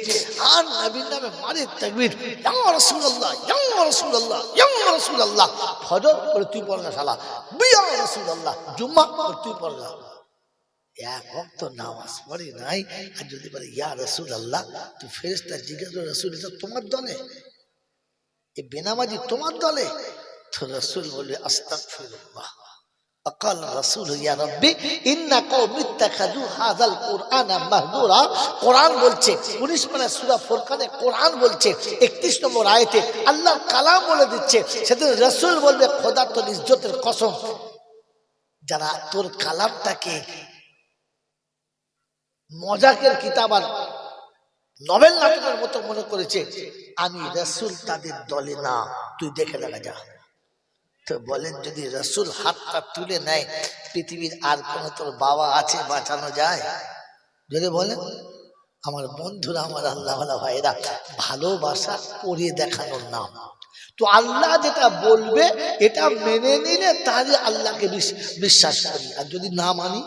[SPEAKER 1] আর নবীর নামে মারে তাকবীর, ইয়া রাসূলুল্লাহ ইয়া রাসূলুল্লাহ ইয়া রাসূলুল্লাহ। ফজর করে তুই পড় না শালা, ইয়া রাসূলুল্লাহ। জুম্মা করে তুই পড় না। এক ওয়াক্ত নামাজ পড়ে নাই, আর যদি বলে ইয়া রাসূলুল্লাহ, তুই ফেরেশতা জিজ্ঞাসা করে রাসূল এটা তোমার দলে, এই বেনামাজি তোমার দলে? তো রাসূল বলে আস্তাগফিরুল্লাহ। أقال الرسول يا ربي إن قوم اتخذوا هذا القرآن مهجورا। কোরআন বলছে 19 পারা সূরা ফুরকানে, কোরআন বলছে 31 নম্বর আয়াতে আল্লাহর কালাম বলে দিচ্ছে, সেদিন রাসূল বলবে খোদার তোর ইজ্জতের কসম, যারা তোর কালামটাকে মজাকের কিতাব আর নভেল নাটকের মতো মনে করেছে, আমি রাসূল তাদের দলে না, তুই দেখে দেখা যা। তো বলেন যদি রাসূল হাতটা তুলে নেয়, পৃথিবীর আর কোন তোর বাবা আছে বাঁচানো যায়? যদি বলেন আমার বন্ধুরা, আমার আল্লাহওয়ালা ভাইরা, ভালোবাসা করে দেখানোর নাম। তো আল্লাহ যেটা বলবে এটা মেনে নিলে তাহলে আল্লাহকে বিশ্বাস করি, আর যদি না মানি,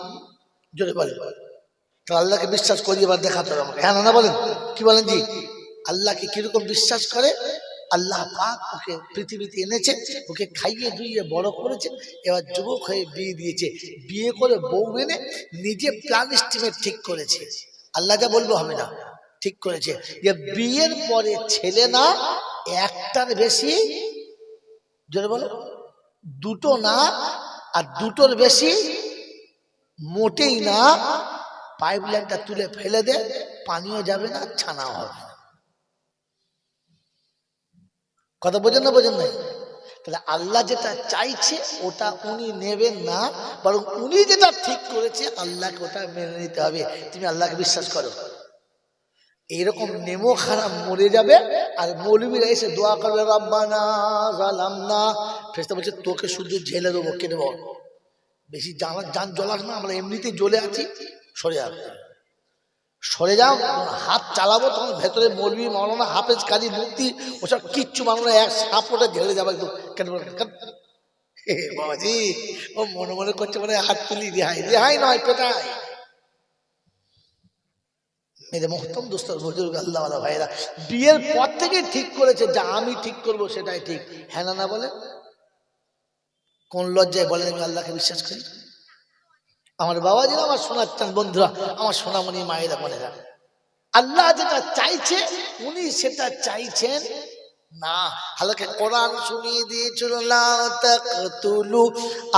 [SPEAKER 1] যদি বলেন তো আল্লাহকে বিশ্বাস করি, এবার দেখাতে হবে আমাকে। হ্যাঁ না বলেন, কি বলেন জি? আল্লাহকে কিরকম বিশ্বাস করে? আল্লাহ পাক ওকে পৃথিবীতে এনেছে, ওকে খাইয়ে ধুইয়ে বড় করেছে, এবার যুবক হয়ে বিয়ে দিয়েছে, বিয়ে করে বউ এনে নিজে প্ল্যান এস্টিমেট ঠিক করেছে। আল্লাহ যা বলবে হবে না, ঠিক করেছে যে বিয়ের পরে ছেলে না একটার বেশি, জোরে বলো, দুটো না, আর দুটোর বেশি মোটেই না। পাইপ লাইনটা তুলে ফেলে দে, পানিও যাবে না, ছানাও হবে না। কথা বোঝেন না? বোঝেন নাই? তাহলে আল্লাহ যেটা চাইছে ওটা উনি নেবেন না, বরং উনি যেটা ঠিক করেছে আল্লাহকে ওটা মেনে নিতে হবে। তুমি আল্লাহকে বিশ্বাস করো। এইরকম নেমো খারাপ মরে যাবে, আর মৌলবীরা এসে দোয়া করবে রব্বানা যালামনা। ফেরেশতা বলছে তোকে শুধু ঝেলে দেবো, কেটে দেবো, বেশি জান জ্বলাস না, আমরা এমনিতেই জ্বলে আছি, সরে যাও, সরে যাও। হাত চালাবো তখন ভেতরে মৌলবী মাওলানা হাফেজ কাজী মুফতি ওসব কিচ্ছু মানো, এক সাপ ওটা ঝেড়ে যাবে একদম। বাবাজি ও মনে মনে করছে মানে হাত তুলি, রেহাই রেহাই নয়, পেটাই। মেরে মোহতম দোস্তর বুজুর্গ আল্লাহওয়ালা ভাইরা, বিয়ের পর থেকে ঠিক করেছে যা আমি ঠিক করব সেটাই ঠিক। হ্যাঁ না বলে? কোন লজ্জায় বলেন আমি আল্লাহকে বিশ্বাস করি? আমার বাবাজিরা, আমার শোনাচ্ছেন বন্ধুরা, আমার সোনামণি মায়েরা বোনেরা, আল্লাহ যেটা চাইছে উনি সেটা চাইছেন, না, হালকা কোরআন শুনিয়ে দিয়েছিল লা তাকতুলু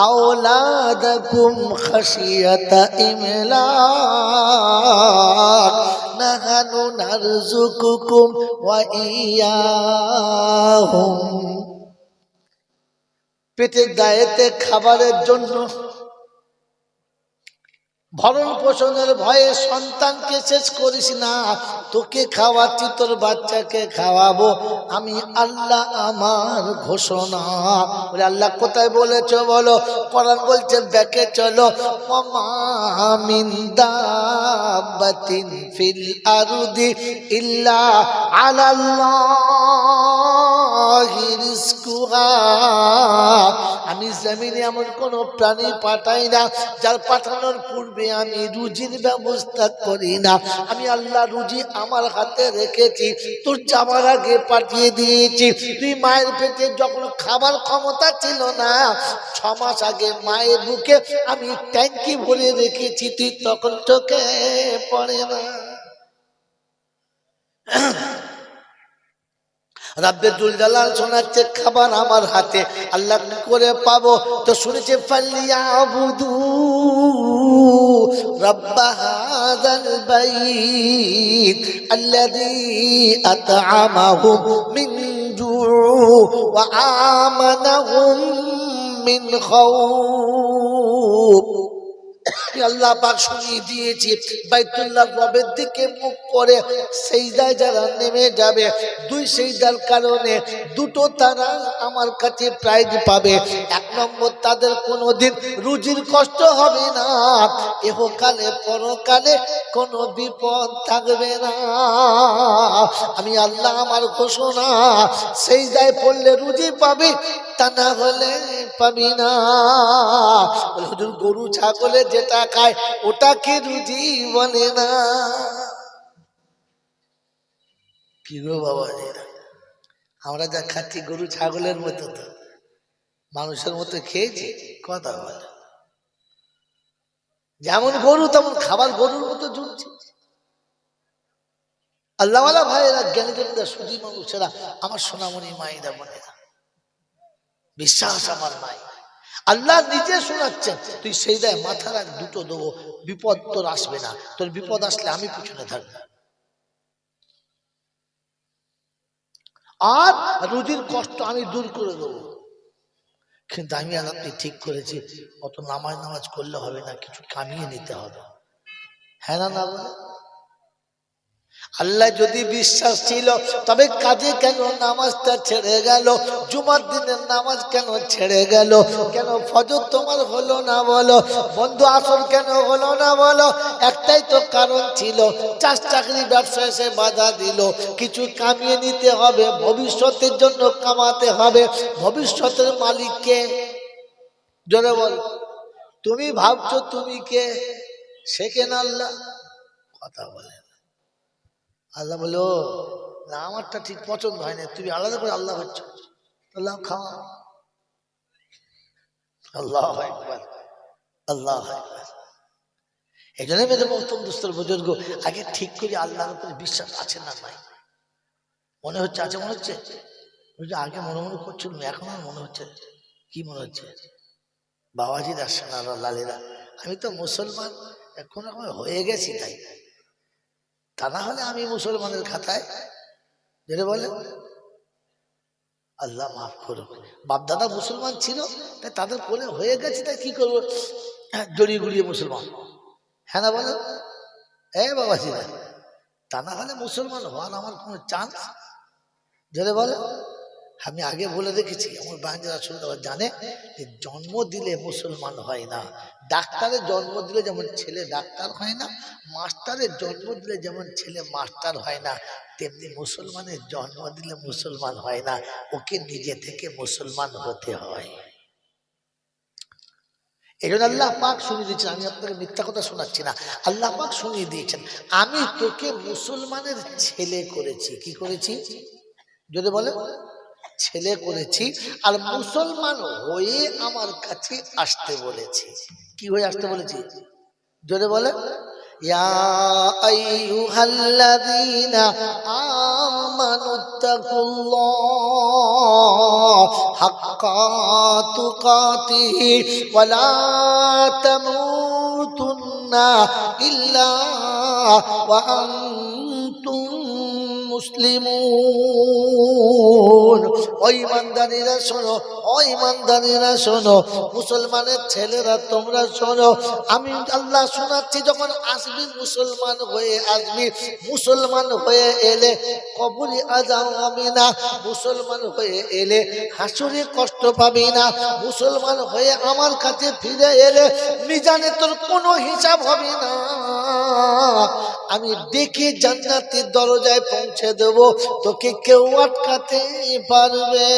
[SPEAKER 1] আওলাদাকুম খাশিয়াতা ইমলাক নাহানু নারযুকুকুম ওয়া ইয়াহুম। পেটের দায়েতে খাবারের জন্য, ভরণ পোষণের ভয়ে সন্তানকে শেষ করিস না। তোকে খাওয়াচ্ছি, তোর বাচ্চাকে খাওয়াবো, আমি আল্লাহ আমার ঘোষণা। বলে আল্লাহ কোথায় বলেছো বলো? কোরআন বলছে দেখে চলো, ওমা মিন দাব্বাতিন ফিল আরদি ইল্লা আলাল্লাহি রিজকুহা। আমি জমিনে এমন কোন প্রাণী পাঠাই না যার পাঠানোর পূর্বে আমি রুজির ব্যবস্থা করি না। আমি আল্লাহ রুজি আমার হাতে রেখেছি, তোর যাওয়ার আগে পাঠিয়ে দিয়েছি। তুই মায়ের পেটে যখন খাবার ক্ষমতা ছিল না, 6 মাস আগে মায়ের বুকে আমি ট্যাঙ্কি ভরে রেখেছি, তুই তখন চোখে পড়ে না। রাব্বে দুল জালাল শোনাচ্ছে খাবার আমার হাতে, আল্লাহ কি করে পাবো? তো শুনেছে ফালিয়াবুদু রাব্ব হাযাল বাইত আল্লাযী আত'আমাহুম মিন জু' ওয়া আমানাহুম মিন খাউফ। আল্লাহ পাক শুনিয়ে দিয়েছি, বাইতুল্লাহ রবের দিকে মুখ করে সিজদায় যারা নেমে যাবে, 2 সিজদার কারণে 2টো তারা আমার কাছে প্রাইজ পাবে। 1 নম্বর, তাদের কোনোদিন রুজির কষ্ট হবে না, ইহকালে পরকালে কোনো বিপদ থাকবে না। আমি আল্লাহ আমার ঘোষণা, সিজদায় পড়লে রুজি পাবি, তা না হলে পাবি না। হুজুর গরু ছাগলে যেটা খায় ওটাকে রুজি বলে না। কি গো বাবা, আমরা যা খাচ্ছি গরু ছাগলের মতো, তো মানুষের মতো খেয়েছি? কথা বলে যেমন গরু তেমন খাবার গরুর মতো জুটছে। আল্লাহওয়ালা ভাইয়েরা, জ্ঞানীজনরা, সুধী মানুষেরা, আমার সোনামণি মায়েরা বোনেরা, বিশ্বাস আমার নাই, আল্লাহ নিজে শোনাচ্ছেন, তুই সেই দায় মাথা রাখ, 2টো দেবো, বিপদ তোর আসবে না, তোর বিপদ আসলে আমি পিছনে থাকবো। আর রুজির কষ্ট আমি দূর করে দেবো। কিন্তু আমি আর আপনি ঠিক করেছি, অত নামাজ করলে হবে না, কিছু কামিয়ে নিতে হবে। হ্যাঁ না, না বলে? আল্লাহ যদি বিশ্বাস ছিল তবে কাজে কেন নামাজটা ছেড়ে গেল? জুমার দিনের নামাজ কেন ছেড়ে গেল? কেন ফজর তোমার হলো না বলো? বন্ধু আসর কেন হলো না বলো? একটাই তো কারণ ছিল, চাষ চাকরি ব্যবসা এসে বাধা দিল। কিছু কামিয়ে নিতে হবে, ভবিষ্যতের জন্য কামাতে হবে। ভবিষ্যতের মালিককে জোরে বল। তুমি ভাবছো তুমি কে? সে কেন আল্লাহ? কথা বলে আল্লাহ বলো না, আমারটা ঠিক পছন্দ হয় না, তুমি আলাদা করে আল্লাহ হচ্ছ, আল্লাহ খাওয়া। আল্লাহ আকবার, আল্লাহ আকবার। এই জন্য মেয়েদের মহতম দুস্তর বুজুর্গ, আগে ঠিক করি আল্লাহর উপরে বিশ্বাস আছে না নাই। মনে হচ্ছে আছে, মনে হচ্ছে আগে মনে মনে করছিল, এখন আর মনে হচ্ছে। কি মনে হচ্ছে? বাবাজির আসেন আর লালেরা, আমি তো মুসলমান এখন হয়ে গেছি, তাই তা না হলে আমি মুসলমানের খাতায় যেটা বলে আল্লাহ মাফ করুক, বাপদাদা মুসলমান ছিল, তাই তাদের কোলে হয়ে গেছে, তাই কি করবো, জড়িয়ে গুড়িয়ে মুসলমান। হ্যাঁ না বলো? বাবাজি, তা না হলে মুসলমান হওয়ার আমার কোনো চান্স যেটা বলে। আমি আগে বলে রেখেছি, আমার বাঙালি আসলে জানে যে জন্ম দিলে মুসলমান হয় না। ডাক্তারের জন্ম দিলে যেমন ছেলে ডাক্তার হয় না, মাস্টারের জন্ম দিলে যেমন ছেলে মাস্টার হয় না, তেমনি মুসলমানের জন্ম দিলে মুসলমান হয় না, ওকে নিজে থেকে মুসলমান হতে হয়। এই জন্য আল্লাহ পাক শুনিয়ে দিয়েছেন, আমি আপনাকে মিথ্যা কথা শোনাচ্ছি না, আল্লাহ পাক শুনিয়ে দিয়েছেন, আমি তোকে মুসলমানের ছেলে করেছি। কি করেছি? যদি বলে ছেলে করেছি, আর মুসলমান হয়ে আমার কাছে আসতে বলেছি। কি হয়ে আসতে বলেছি? যদি বলে ইয়া আইয়ুহাল্লাযীনা আমানুত্তাকুল্লাহ তুকাতিহি ওয়া লা তামুতুন্না ইল্লা ওয়া আনতুম মুসলিমুন। ও ঈমানদারীরা শোনো, ও ঈমানদারীরা শোনো, মুসলমানের ছেলেরা তোমরা শোনো, আমি আল্লাহ শোনাচ্ছি, যখন আসবি মুসলমান হয়ে আসবি, মুসলমান হয়ে এলে কবরে আযাব হবে না, মুসলমান হয়ে এলে হাসরে কষ্ট পাবি না, মুসলমান হয়ে আমার কাছে ফিরে এলে মিজানে তোর কোনো হিসাব হবে না, আমি ডেকে জান্নাতের দরজায় পৌঁছে দেব, তোকে কেউ আটকাতে পারবে।